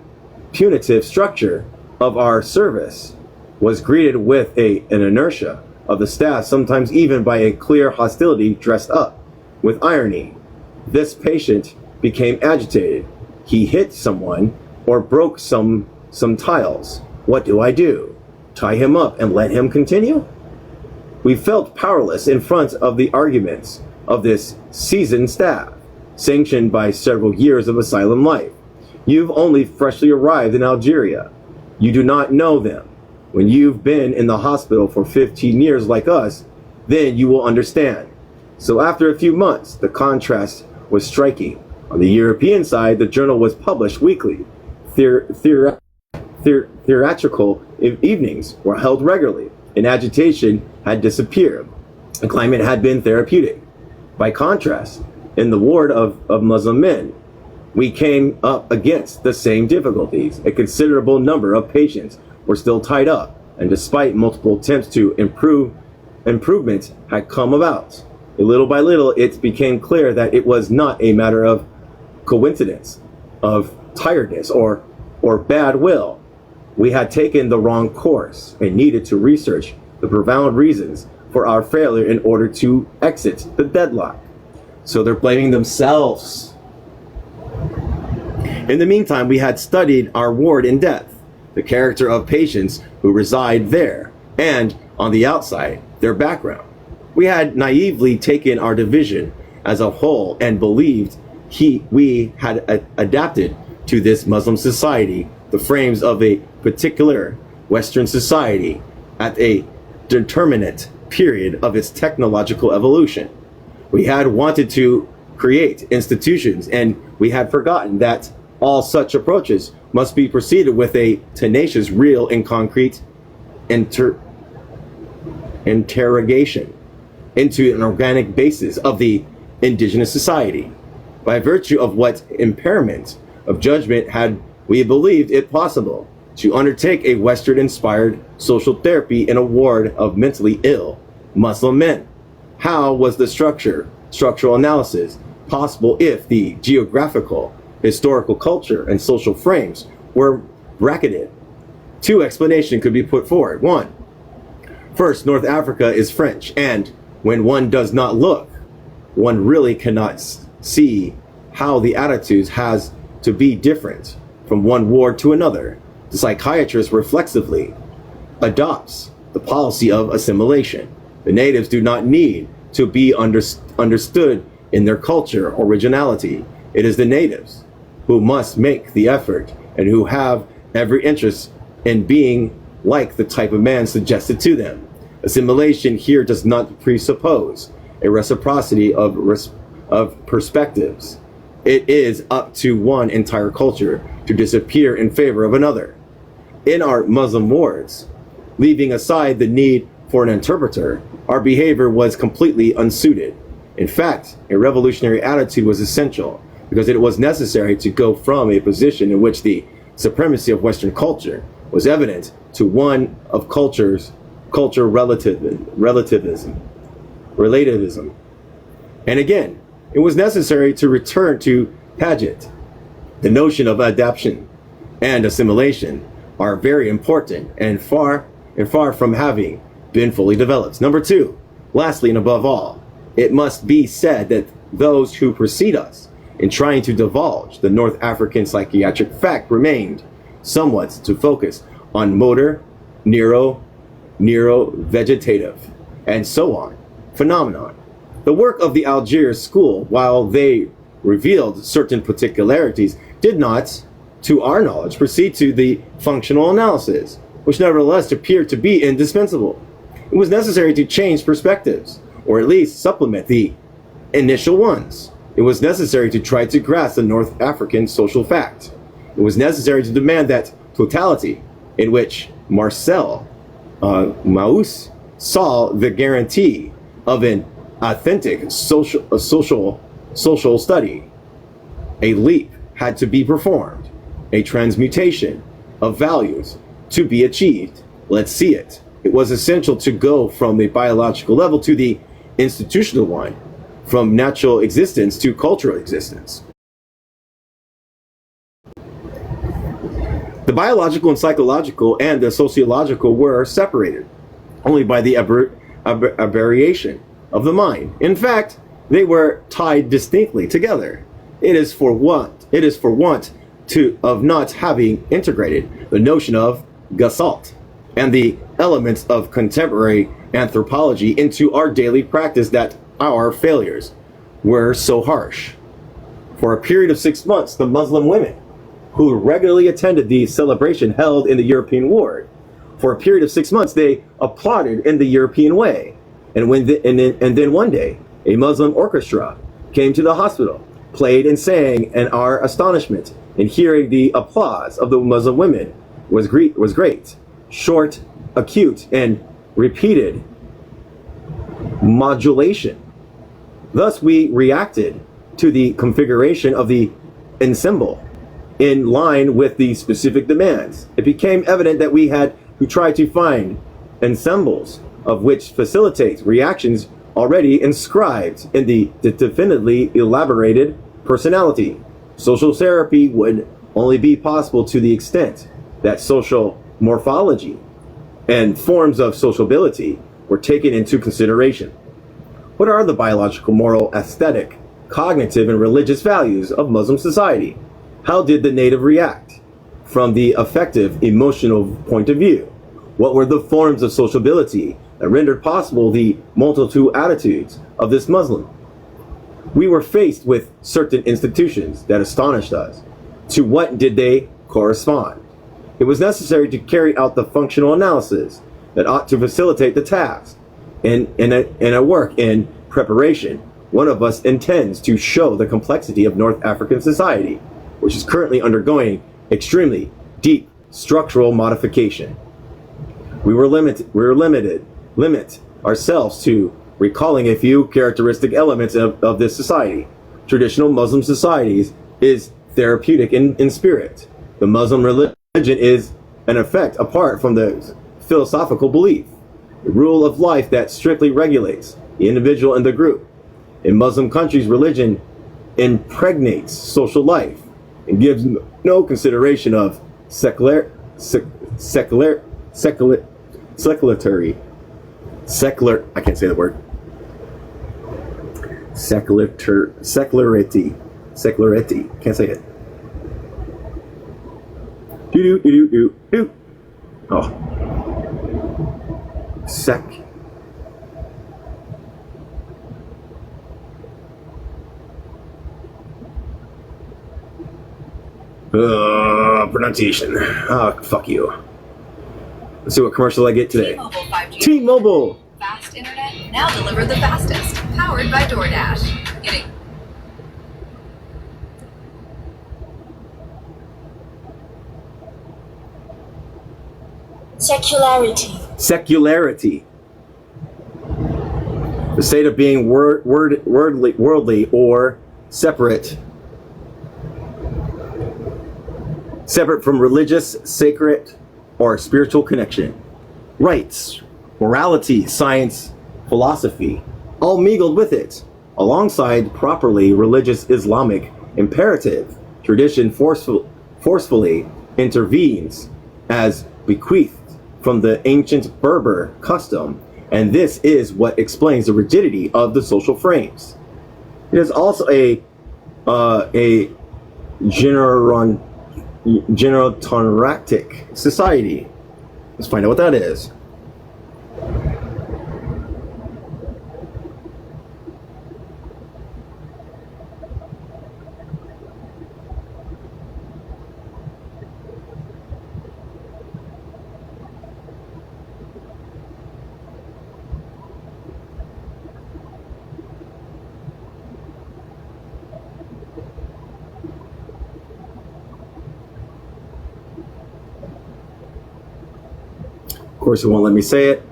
punitive structure of our service was greeted with an inertia of the staff, sometimes even by a clear hostility dressed up with irony. This patient became agitated. He hit someone or broke some tiles. What do I do? Tie him up and let him continue? We felt powerless in front of the arguments of this seasoned staff, sanctioned by several years of asylum life. You've only freshly arrived in Algeria. You do not know them. When you've been in the hospital for 15 years like us, then you will understand. So after a few months, the contrast was striking. On the European side, the journal was published weekly. Theatrical evenings were held regularly, and agitation had disappeared. The climate had been therapeutic. By contrast, in the ward of Muslim men, we came up against the same difficulties. A considerable number of patients were still tied up, and despite multiple attempts to improvements had come about. Little by little, it became clear that it was not a matter of coincidence, of tiredness, or bad will. We had taken the wrong course and needed to research the profound reasons for for our failure in order to exit the deadlock. So they're blaming themselves. In the meantime, we had studied our ward in depth, the character of patients who reside there, and on the outside, their background. We had naively taken our division as a whole and believed we had adapted to this Muslim society the frames of a particular Western society at a determinate period of its technological evolution. We had wanted to create institutions, and we had forgotten that all such approaches must be preceded with a tenacious, real, and concrete interrogation into an organic basis of the indigenous society. By virtue of what impairment of judgment had we believed it possible to undertake a Western-inspired social therapy in a ward of mentally ill Muslim men? How was the structural analysis possible if the geographical, historical culture, and social frames were bracketed? Two explanations could be put forward. One, first, North Africa is French, and when one does not look, one really cannot see how the attitudes has to be different from one ward to another. The psychiatrist reflexively adopts the policy of assimilation. The natives do not need to be understood in their culture or originality. It is the natives who must make the effort and who have every interest in being like the type of man suggested to them. Assimilation here does not presuppose a reciprocity of perspectives. It is up to one entire culture to disappear in favor of another. In our Muslim wards, leaving aside the need for an interpreter, our behavior was completely unsuited. In fact, a revolutionary attitude was essential because it was necessary to go from a position in which the supremacy of Western culture was evident to one of culture relativism. And again, it was necessary to return to Paget. The notion of adaptation and assimilation are very important and far from having been fully developed. Number two, lastly and above all, it must be said that those who precede us in trying to divulge the North African psychiatric fact remained somewhat to focus on motor, neurovegetative, and so on phenomenon. The work of the Algiers school, while they revealed certain particularities, did not, to our knowledge, proceed to the functional analysis, which nevertheless appeared to be indispensable. It was necessary to change perspectives, or at least supplement the initial ones. It was necessary to try to grasp the North African social fact. It was necessary to demand that totality in which Marcel Mauss saw the guarantee of an authentic social study. A leap had to be performed, a transmutation of values to be achieved. Let's see it. It was essential to go from the biological level to the institutional one, from natural existence to cultural existence. The biological and psychological and the sociological were separated only by the aberration of the mind. In fact, they were tied distinctly together. It is for want of not having integrated the notion of Gestalt and the elements of contemporary anthropology into our daily practice that our failures were so harsh. For a period of 6 months, the Muslim women who regularly attended the celebration held in the European ward, for a period of 6 months, they applauded in the European way. And then one day, a Muslim orchestra came to the hospital, played and sang, and our astonishment in hearing the applause of the Muslim women was great, short, acute, and repeated modulation. Thus, we reacted to the configuration of the ensemble in line with the specific demands. It became evident that we had to try to find ensembles of which facilitate reactions already inscribed in the definitely elaborated personality. Social therapy would only be possible to the extent that social morphology and forms of sociability were taken into consideration. What are the biological, moral, aesthetic, cognitive, and religious values of Muslim society? How did the native react? From the affective, emotional point of view, what were the forms of sociability that rendered possible the multitude attitudes of this Muslim? We were faced with certain institutions that astonished us. To what did they correspond? It was necessary to carry out the functional analysis that ought to facilitate the task. In a work in preparation, one of us intends to show the complexity of North African society, which is currently undergoing extremely deep structural modification. We limit ourselves to recalling a few characteristic elements of this society. Traditional Muslim societies is therapeutic in spirit. The Muslim religion is an effect apart from the philosophical belief, a rule of life that strictly regulates the individual and the group. In Muslim countries, religion impregnates social life and gives no consideration of secular, I can't say the word. Secularity. Can't say it. Do. Oh. Pronunciation. Oh, fuck you. Let's see what commercial I get today. T-Mobile 5G. T-Mobile. Fast internet, now deliver the fastest. Powered by DoorDash. Getting Secularity. The state of being worldly or separate from religious, sacred, or spiritual connection. Rights, morality, science, philosophy, all mingled with it, alongside properly religious Islamic imperative. Tradition forcefully intervenes as bequeathed from the ancient Berber custom, and this is what explains the rigidity of the social frames. It is also a gerontocratic society. Let's find out what that is. Of course, it won't let me say it.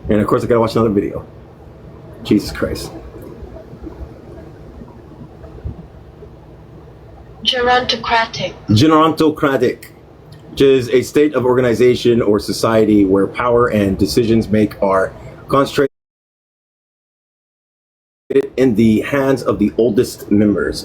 And of course, I gotta watch another video. Jesus Christ. Gerontocratic, which is a state of organization or society where power and decisions make are concentrated in the hands of its oldest members.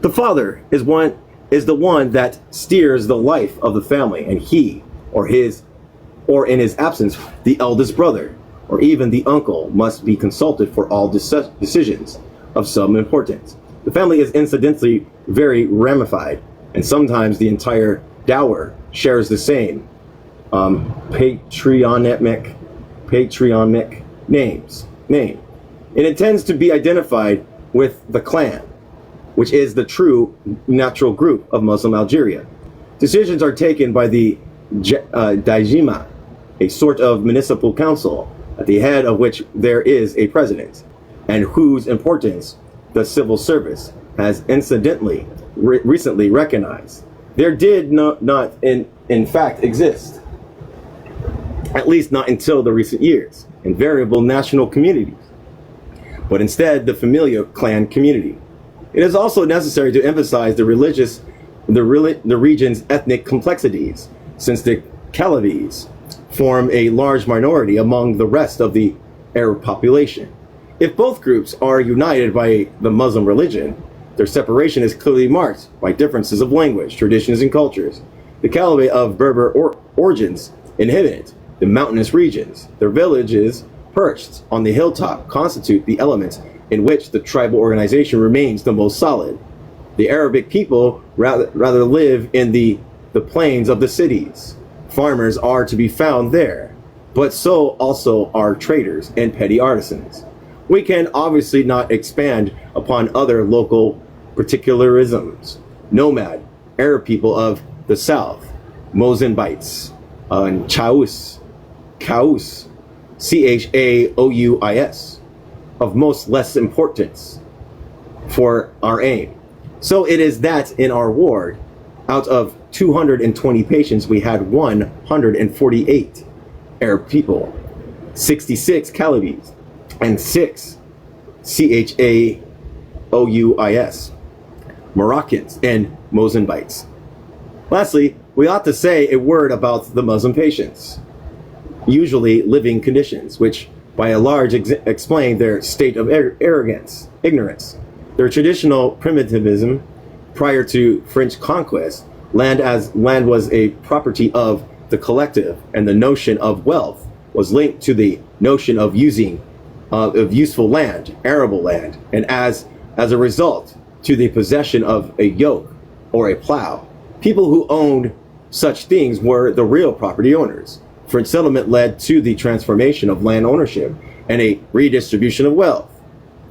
The father is the one that steers the life of the family, and he or in his absence, the eldest brother or even the uncle must be consulted for all decisions of some importance. The family is incidentally very ramified, and sometimes the entire dower shares the same patronymic name. It intends to be identified with the clan, which is the true natural group of Muslim Algeria. Decisions are taken by the Dajima, a sort of municipal council, at the head of which there is a president, and whose importance the civil service has incidentally recently recognized. There did not in fact exist, at least not until the recent years, in variable national communities, but instead the familial clan community. It is also necessary to emphasize the region's ethnic complexities, since the Calavis form a large minority among the rest of the Arab population. If both groups are united by the Muslim religion, their separation is clearly marked by differences of language, traditions, and cultures. The Calabi of Berber origins inhabit the mountainous regions. Their villages, perched on the hilltop, constitute the elements in which the tribal organization remains the most solid. The Arabic people rather live in the plains of the cities. Farmers are to be found there, but so also are traders and petty artisans. We can obviously not expand upon other local particularisms. Nomad, Arab people of the south, Mozambites, and Chaus, Chaous, of most less importance for our aim. So it is that in our ward, out of 220 patients, we had 148 Arab people, 66 Chalabis, and 6 Chaous Moroccans and Mozambites. Lastly, we ought to say a word about the Muslim patients, usually living conditions, which by and large explain their state of ignorance, their traditional primitivism prior to French conquest. Land was a property of the collective, and the notion of wealth was linked to the notion of useful land, arable land, and as a result, to the possession of a yoke or a plow. People who owned such things were the real property owners. French settlement led to the transformation of land ownership and a redistribution of wealth.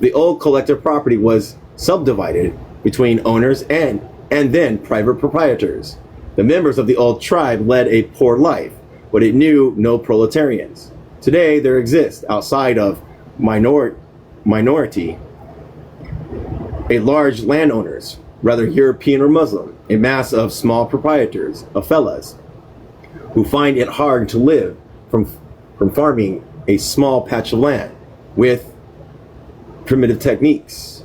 The old collective property was subdivided between owners and then private proprietors. The members of the old tribe led a poor life, but it knew no proletarians. Today, there exists, outside of minority, a large landowners, whether European or Muslim, a mass of small proprietors, of fellahs, who find it hard to live from farming a small patch of land with primitive techniques.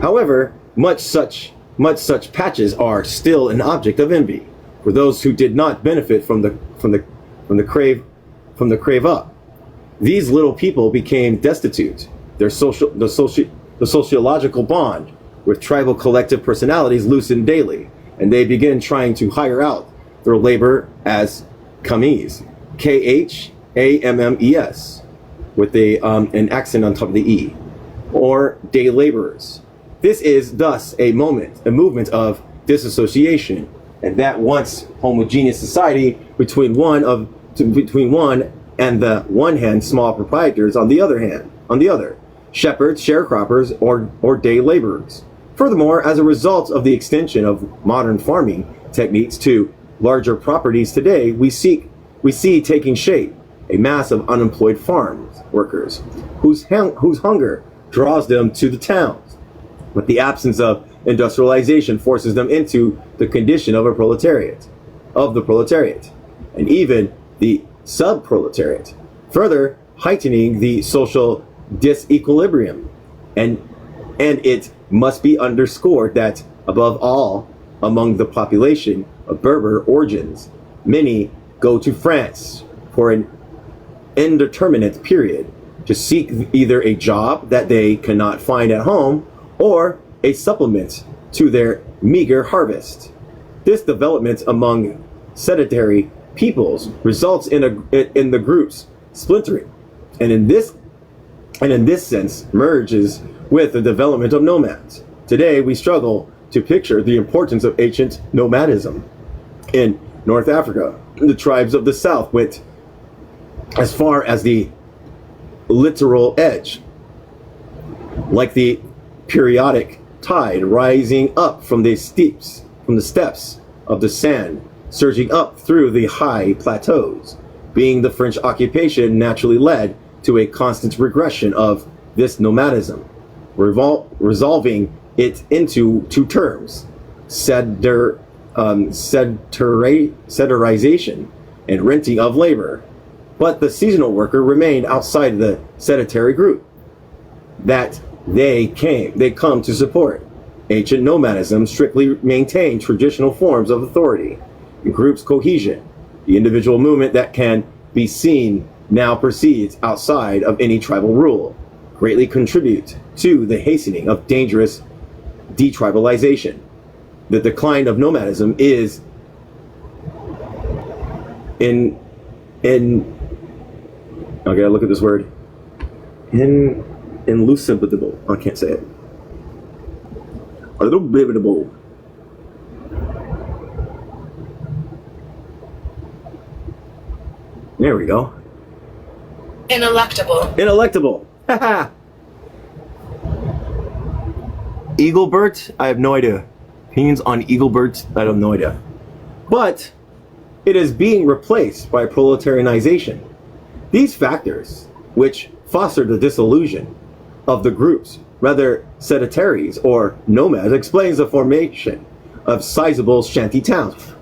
However, much such patches are still an object of envy for those who did not benefit from the crave up. These little people became destitute. The sociological bond with tribal collective personalities loosened daily, and they began trying to hire out their labor as Khammes, Khammes, with an accent on top of the E, or day laborers. This is thus a movement of disassociation, and that once homogeneous society between one and the one hand small proprietors on the other, shepherds, sharecroppers, or day laborers. Furthermore, as a result of the extension of modern farming techniques to larger properties today, we see taking shape a mass of unemployed farm workers whose hunger draws them to the towns, but the absence of industrialization forces them into the condition of the proletariat, and even the sub-proletariat, further heightening the social disequilibrium. And it must be underscored that, above all, among the population of Berber origins, many go to France for an indeterminate period to seek either a job that they cannot find at home or a supplement to their meager harvest. This development among sedentary peoples results in the groups splintering, and in this sense merges with the development of nomads. Today we struggle to picture the importance of ancient nomadism. In North Africa, the tribes of the south went as far as the littoral edge, like the periodic tide rising up from the steps of the sand, surging up through the high plateaus. Being the French occupation naturally led to a constant regression of this nomadism, resolving it into two terms: sedentarization and renting of labor. But the seasonal worker remained outside the sedentary group that they come to support. Ancient nomadism strictly maintained traditional forms of authority and groups cohesion. The individual movement that can be seen now proceeds outside of any tribal rule, greatly contribute to the hastening of dangerous detribalization. The decline of nomadism is Okay, look at this word. Elucidable. I can't say it. Elucidable. There we go. Ineluctable. Ineluctable. Haha. Eaglebert? I have no idea. Opinions on Eaglebert? I have no idea. But it is being replaced by proletarianization. These factors, which foster the dissolution of the groups, rather sedentaries or nomads, explains the formation of sizable shanty towns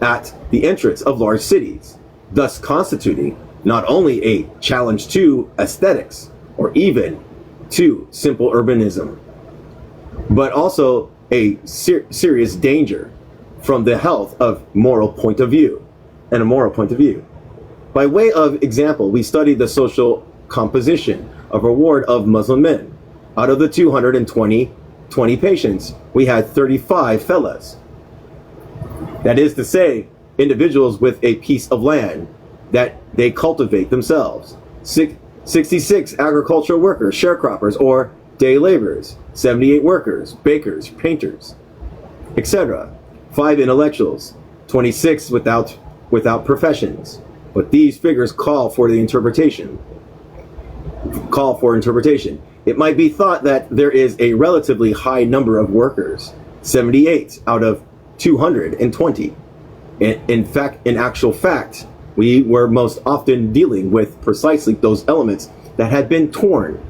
at the entrance of large cities, thus constituting not only a challenge to aesthetics or even to simple urbanism, but also a serious danger from the health of moral point of view and a moral point of view. By way of example, we studied the social composition of a ward of Muslim men. Out of the 220 patients, we had 35 fellas. That is to say, individuals with a piece of land that they cultivate themselves. 66 agricultural workers, sharecroppers, or day laborers. 78 workers, bakers, painters, etc. 5 intellectuals, 26 without professions. But these figures call for interpretation. It might be thought that there is a relatively high number of workers, 78 out of 220. In actual fact, we were most often dealing with precisely those elements that had been torn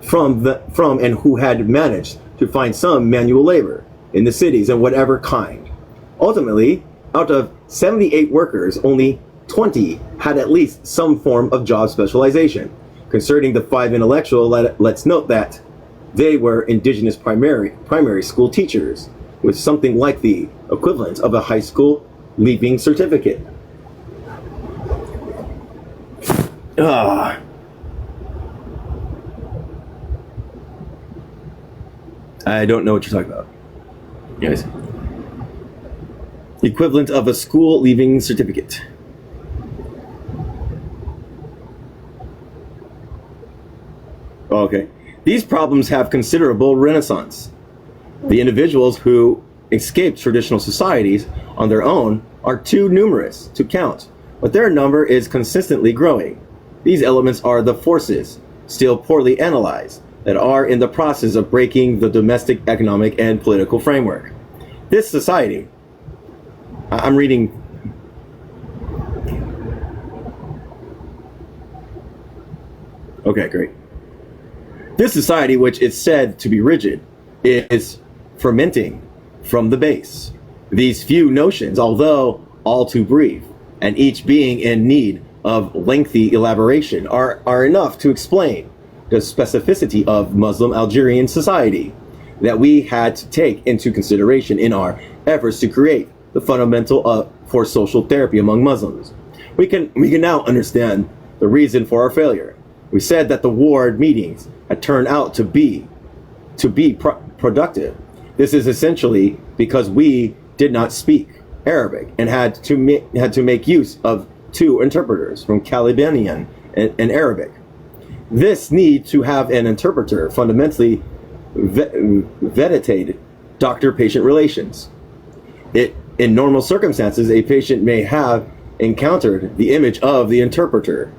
from and who had managed to find some manual labor in the cities and whatever kind. Ultimately, out of 78 workers, only 20 had at least some form of job specialization. Concerning the 5 intellectual, let's note that they were indigenous primary school teachers with something like the equivalent of a high school leaving certificate. I don't know what you're talking about, guys. Equivalent of a school leaving certificate. Okay. These problems have considerable renaissance. The individuals who escaped traditional societies on their own are too numerous to count, but their number is consistently growing. These elements are the forces, still poorly analyzed, that are in the process of breaking the domestic economic and political framework. This society, I'm reading. Okay, great. This society, which is said to be rigid, is fermenting from the base. These few notions, although all too brief, and each being in need of lengthy elaboration, are enough to explain the specificity of Muslim Algerian society that we had to take into consideration in our efforts to create the fundamental for social therapy among Muslims. We can now understand the reason for our failure. We said that the ward meetings had turned out to be productive. This is essentially because we did not speak Arabic and had to make use of 2 interpreters from Calibanian and Arabic. This need to have an interpreter fundamentally vitiated doctor-patient relations. In normal circumstances, a patient may have encountered the image of the interpreter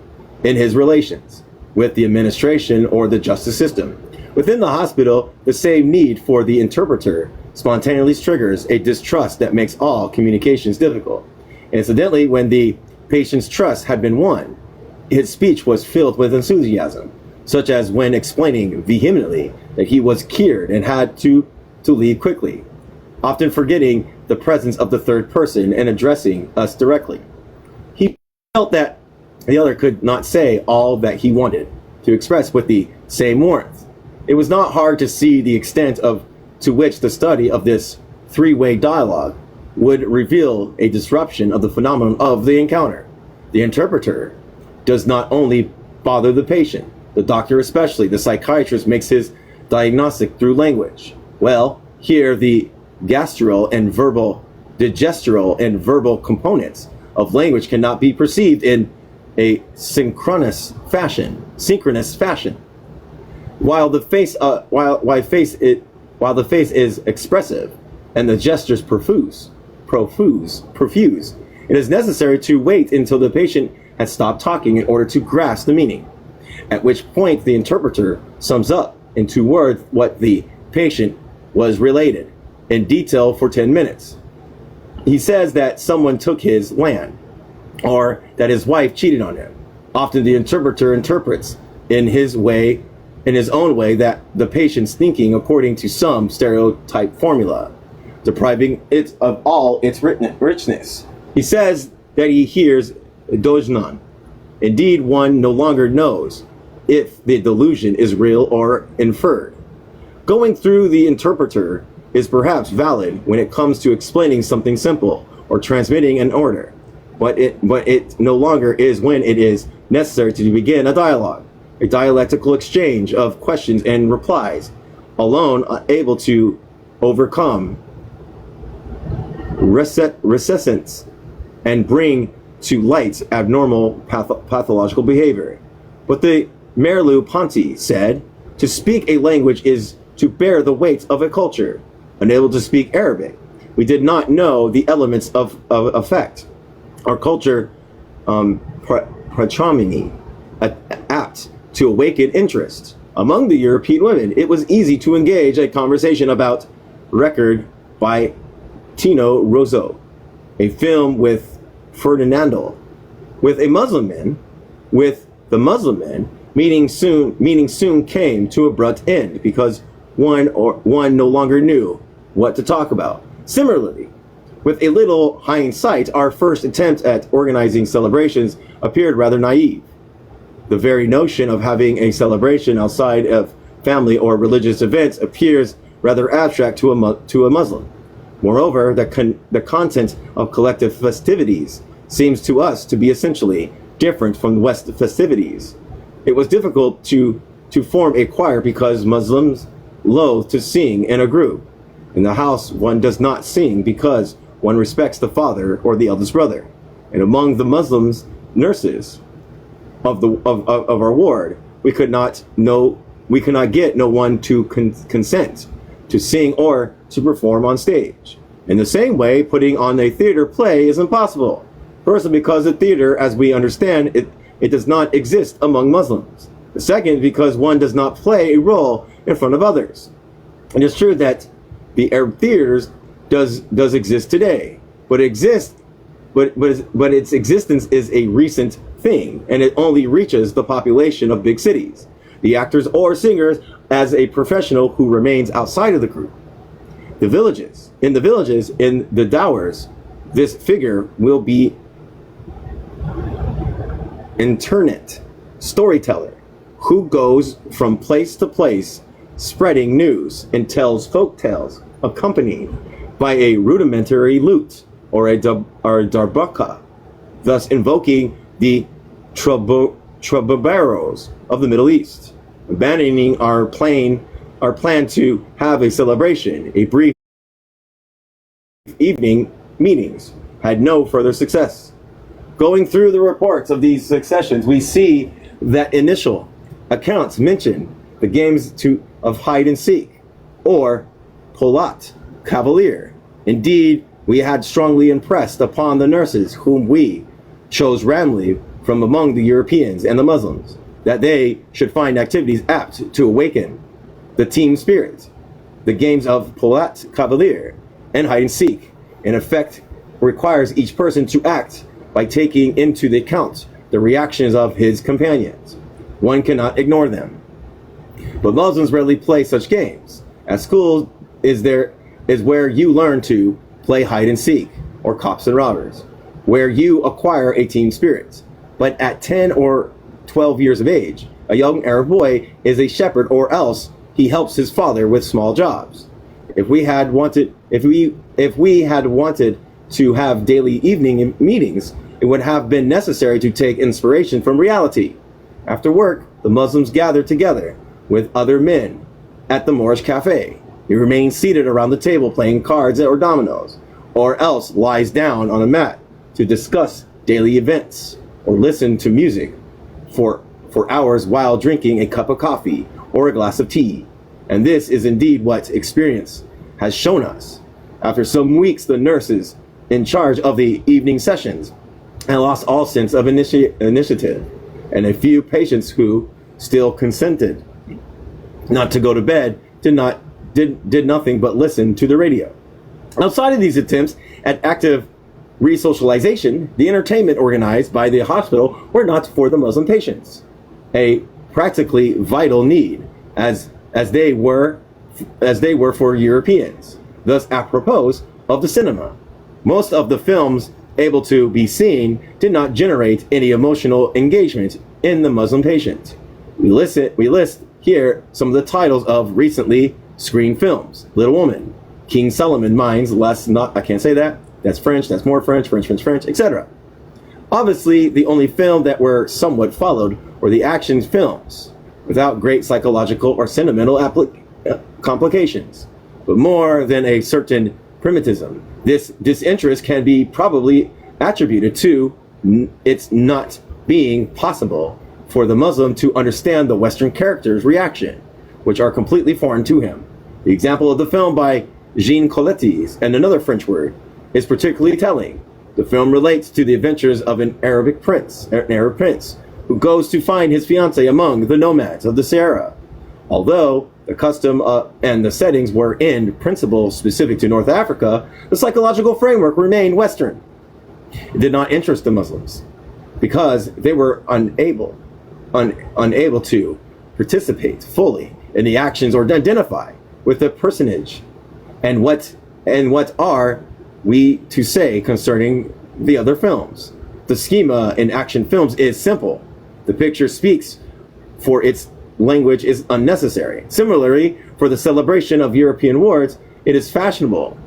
in his relations with the administration or the justice system. Within the hospital, the same need for the interpreter spontaneously triggers a distrust that makes all communications difficult. Incidentally, when the patient's trust had been won, his speech was filled with enthusiasm, such as when explaining vehemently that he was cured and had to leave quickly, often forgetting the presence of the third person and addressing us directly. He felt that the other could not say all that he wanted to express with the same warmth. It was not hard to see the extent to which the study of this 3-way dialogue would reveal a disruption of the phenomenon of the encounter. The interpreter does not only bother the patient, the doctor especially. The psychiatrist makes his diagnostic through language. Well, here the digestiral and verbal components of language cannot be perceived in a synchronous fashion. While the face is expressive and the gestures profuse, it is necessary to wait until the patient has stopped talking in order to grasp the meaning, at which point the interpreter sums up in 2 words what the patient was related in detail for 10 minutes. He says that someone took his land, or that his wife cheated on him. Often the interpreter interprets in his own way that the patient's thinking according to some stereotype formula, depriving it of all its richness. He says that he hears dojnan. Indeed, one no longer knows if the delusion is real or inferred. Going through the interpreter is perhaps valid when it comes to explaining something simple or transmitting an order, but it no longer is when it is necessary to begin a dialogue, a dialectical exchange of questions and replies, alone able to overcome resistance and bring to light abnormal pathological behavior. But the Merleau-Ponty said, to speak a language is to bear the weight of a culture. Unable to speak Arabic, we did not know the elements of effect. Our culture, patrimony, apt to awaken interest. Among the European women, it was easy to engage a conversation about Record by Tino Rosso, a film with Ferdinando, with the Muslim men, meaning soon came to abrupt end because one no longer knew what to talk about. Similarly, with a little hindsight, our first attempt at organizing celebrations appeared rather naive. The very notion of having a celebration outside of family or religious events appears rather abstract to a Muslim. Moreover, the content of collective festivities seems to us to be essentially different from West festivities. It was difficult to form a choir because Muslims loathe to sing in a group. In the house, one does not sing because one respects the father or the eldest brother. And among the Muslims nurses of our ward, we could not get no one to consent to sing or to perform on stage. In the same way, putting on a theater play is impossible. Firstly, because the theater, as we understand it does not exist among Muslims. The second, because one does not play a role in front of others. It is true that the Arab theaters does exist today, but its existence is a recent thing, and it only reaches the population of big cities. The actors or singers as a professional who remains outside of the group. In the dowers, this figure will be internet storyteller who goes from place to place spreading news and tells folk tales accompanied by a rudimentary lute or a darbuka, thus invoking the troubadours of the Middle East. Abandoning our plan to have a celebration, a brief evening meetings had no further success. Going through the reports of these successions, we see that initial accounts mention the games of hide and seek or polat cavalier. Indeed, we had strongly impressed upon the nurses, whom we chose randomly from among the Europeans and the Muslims, that they should find activities apt to awaken the team spirit. The games of polat cavalier and hide and seek, in effect, requires each person to act by taking into the account the reactions of his companions. One cannot ignore them. But Muslims rarely play such games. At school is where you learn to play hide and seek, or cops and robbers, where you acquire a team spirit. But at 10 or 12 years of age, a young Arab boy is a shepherd, or else he helps his father with small jobs. If we had wanted to have daily evening meetings, it would have been necessary to take inspiration from reality. After work, the Muslims gathered together with other men at the Moorish cafe. He remains seated around the table playing cards or dominoes, or else lies down on a mat to discuss daily events. or listen to music for hours while drinking a cup of coffee or a glass of tea. And this is indeed what experience has shown us. After some weeks, the nurses in charge of the evening sessions had lost all sense of initiative, and a few patients who still consented not to go to bed did nothing but listen to the radio. Outside of these attempts at active resocialization, the entertainment organized by the hospital were not for the Muslim patients, a practically vital need, as they were for Europeans. Thus, apropos of the cinema, most of the films able to be seen did not generate any emotional engagement in the Muslim patient. We list here some of the titles of recently screened films: Little Woman, King Solomon Mines, I can't say that. That's French. That's more French, etc. Obviously, the only film that were somewhat followed were the action films, without great psychological or sentimental complications, but more than a certain primitivism. This disinterest can be probably attributed to its not being possible for the Muslim to understand the Western character's reaction, which are completely foreign to him. The example of the film by Jean Colettes and another French word is particularly telling. The film relates to the adventures of an Arab prince who goes to find his fiancée among the nomads of the Sahara. Although the custom and the settings were in principle specific to North Africa, the psychological framework remained Western. It did not interest the Muslims because they were unable to participate fully in the actions or identify with the personage. And what are we to say concerning the other films? The schema in action films is simple. The picture speaks, for its language is unnecessary. Similarly, for the celebration of European wars, it is fashionable.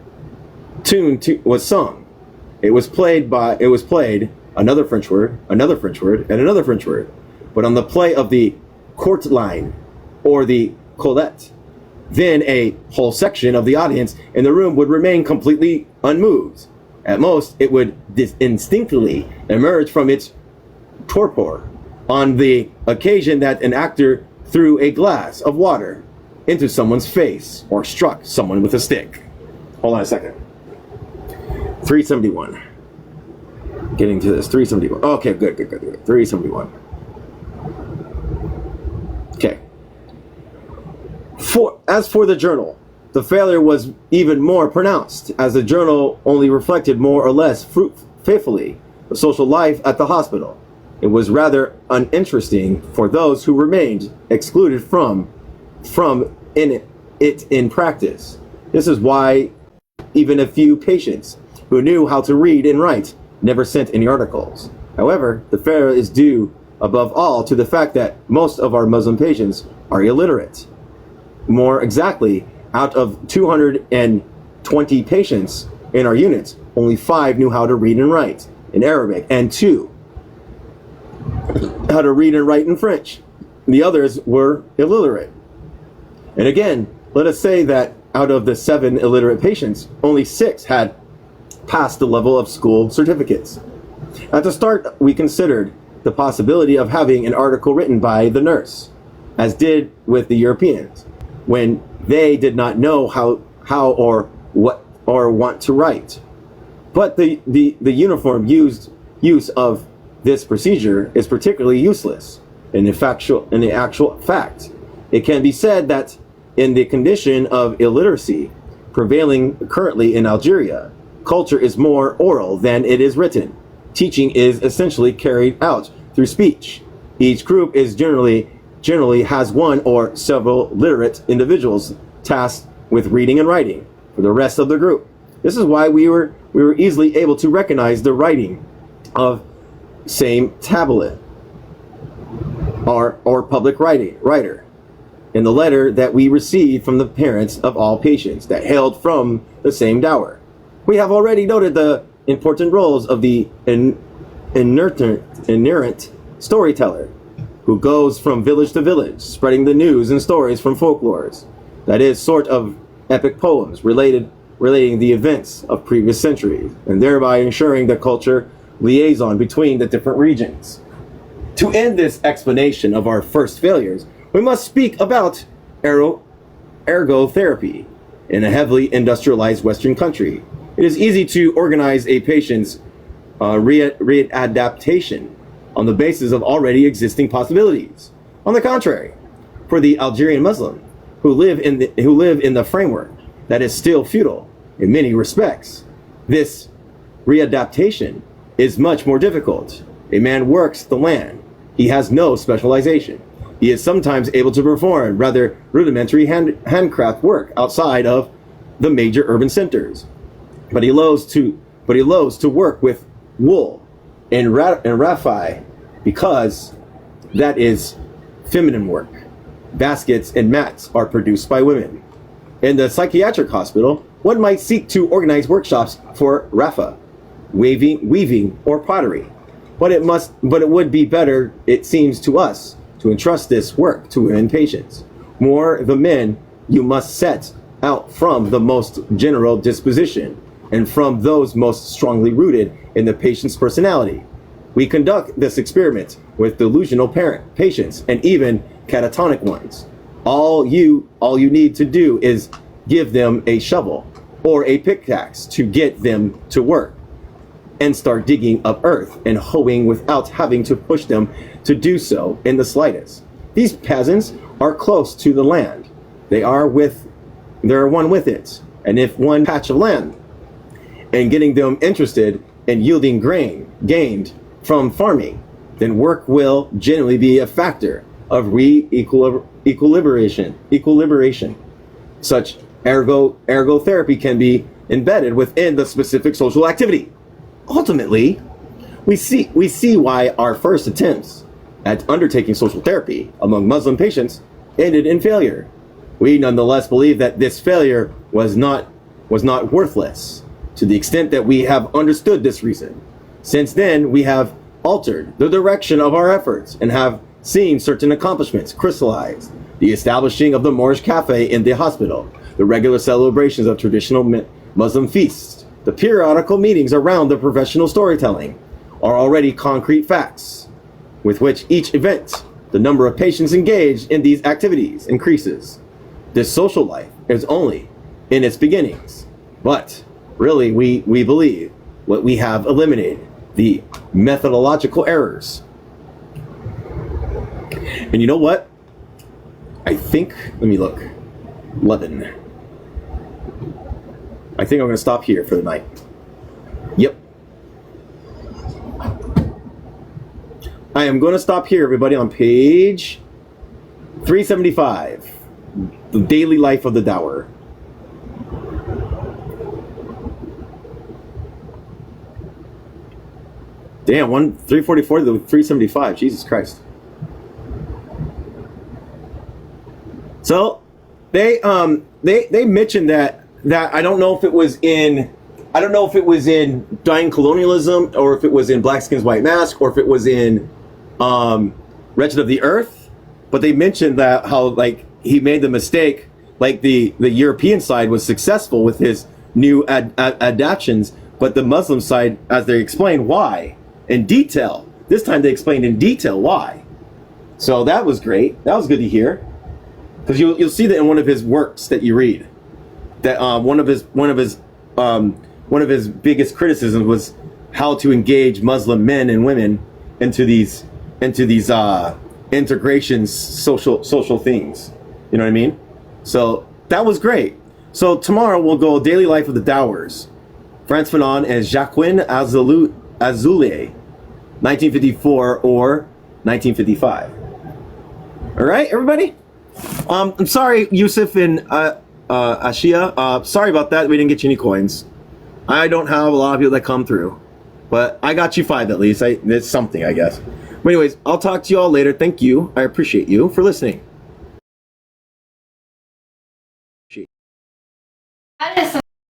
Tune was sung. It was played, another French word, and another French word. But on the play of the court line or the colette, then a whole section of the audience in the room would remain completely unmoved. At most, it would instinctively emerge from its torpor on the occasion that an actor threw a glass of water into someone's face or struck someone with a stick. Hold on a second. 371. Getting to this. 371. Okay, good. 371. Okay. As for the journal, the failure was even more pronounced, as the journal only reflected more or less faithfully the social life at the hospital. It was rather uninteresting for those who remained excluded from it in practice. This is why even a few patients who knew how to read and write never sent any articles. However, the failure is due above all to the fact that most of our Muslim patients are illiterate. More exactly, out of 220 patients in our units, only 5 knew how to read and write in Arabic, and 2 how to read and write in French. The others were illiterate. And again, let us say that out of the 7 illiterate patients, only 6 had passed the level of school certificates. At the start, we considered the possibility of having an article written by the nurse, as did with the Europeans, when they did not know how or what or want to write. But the uniform use of this procedure is particularly useless in the actual fact. It can be said that in the condition of illiteracy prevailing currently in Algeria, culture is more oral than it is written. Teaching is essentially carried out through speech. Each group is generally has one or several literate individuals tasked with reading and writing for the rest of the group. This is why we were easily able to recognize the writing of same tablet or public writer in the letter that we received from the parents of all patients that hailed from the same dower. We have already noted the important roles of the inerrant storyteller, who goes from village to village, spreading the news and stories from folklores, that is, sort of epic poems relating the events of previous centuries, and thereby ensuring the culture liaison between the different regions. To end this explanation of our first failures, we must speak about ergotherapy. In a heavily industrialized Western country, it is easy to organize a patient's readaptation on the basis of already existing possibilities. On the contrary, for the Algerian Muslim who live in the framework that is still futile in many respects, this readaptation is much more difficult. A man works the land. He has no specialization. He is sometimes able to perform rather rudimentary handcraft work outside of the major urban centers, but he loathes to work with wool and raffia because that is feminine work. Baskets and mats are produced by women. In the psychiatric hospital, one might seek to organize workshops for raffia, weaving, or pottery, but it would be better, it seems to us, to entrust this work to women patients. More the men you must set out from the most general disposition and from those most strongly rooted in the patient's personality. We conduct this experiment with delusional patients and even catatonic ones. All you need to do is give them a shovel or a pickaxe to get them to work and start digging up earth and hoeing without having to push them to do so in the slightest. These peasants are close to the land. They're one with it. And if one patch of land and getting them interested in yielding grain gained from farming, then work will generally be a factor of equilibration. Such ergotherapy can be embedded within the specific social activity. Ultimately, we see why our first attempts at undertaking social therapy among Muslim patients ended in failure. We nonetheless believe that this failure was not worthless to the extent that we have understood this reason. Since then, we have altered the direction of our efforts and have seen certain accomplishments crystallized: the establishing of the Moorish Cafe in the hospital, the regular celebrations of traditional Muslim feasts, the periodical meetings around the professional storytelling are already concrete facts with which each event, the number of patients engaged in these activities increases. This social life is only in its beginnings, but really we believe what we have eliminated, the methodological errors. And you know what? I think, let me look, 11. I think I'm going to stop here for the night. Yep. I am going to stop here, everybody, on page 375. The daily life of the dower. Damn, 344 to 375. Jesus Christ. So they mentioned that I don't know if it was in Dying Colonialism, or if it was in Black Skins White Mask, or if it was in Wretched of the Earth, but they mentioned that how like he made the mistake, like the European side was successful with his new adaptations, but the Muslim side, as they explained why in detail, this time they explained in detail why. So that was great. That was good to hear, because you'll see that in one of his works that you read, that one of his biggest criticisms was how to engage Muslim men and women into these integrations, social things. You know what I mean? So that was great. So tomorrow we'll go Daily Life of the Dowers, Frantz Fanon and Jacqueline Azoulay, 1954 or 1955. All right, everybody. I'm sorry, Yusuf and Ashia. Sorry about that. We didn't get you any coins. I don't have a lot of people that come through, but I got you 5 at least. It's something, I guess. But anyways, I'll talk to you all later. Thank you. I appreciate you for listening. That is some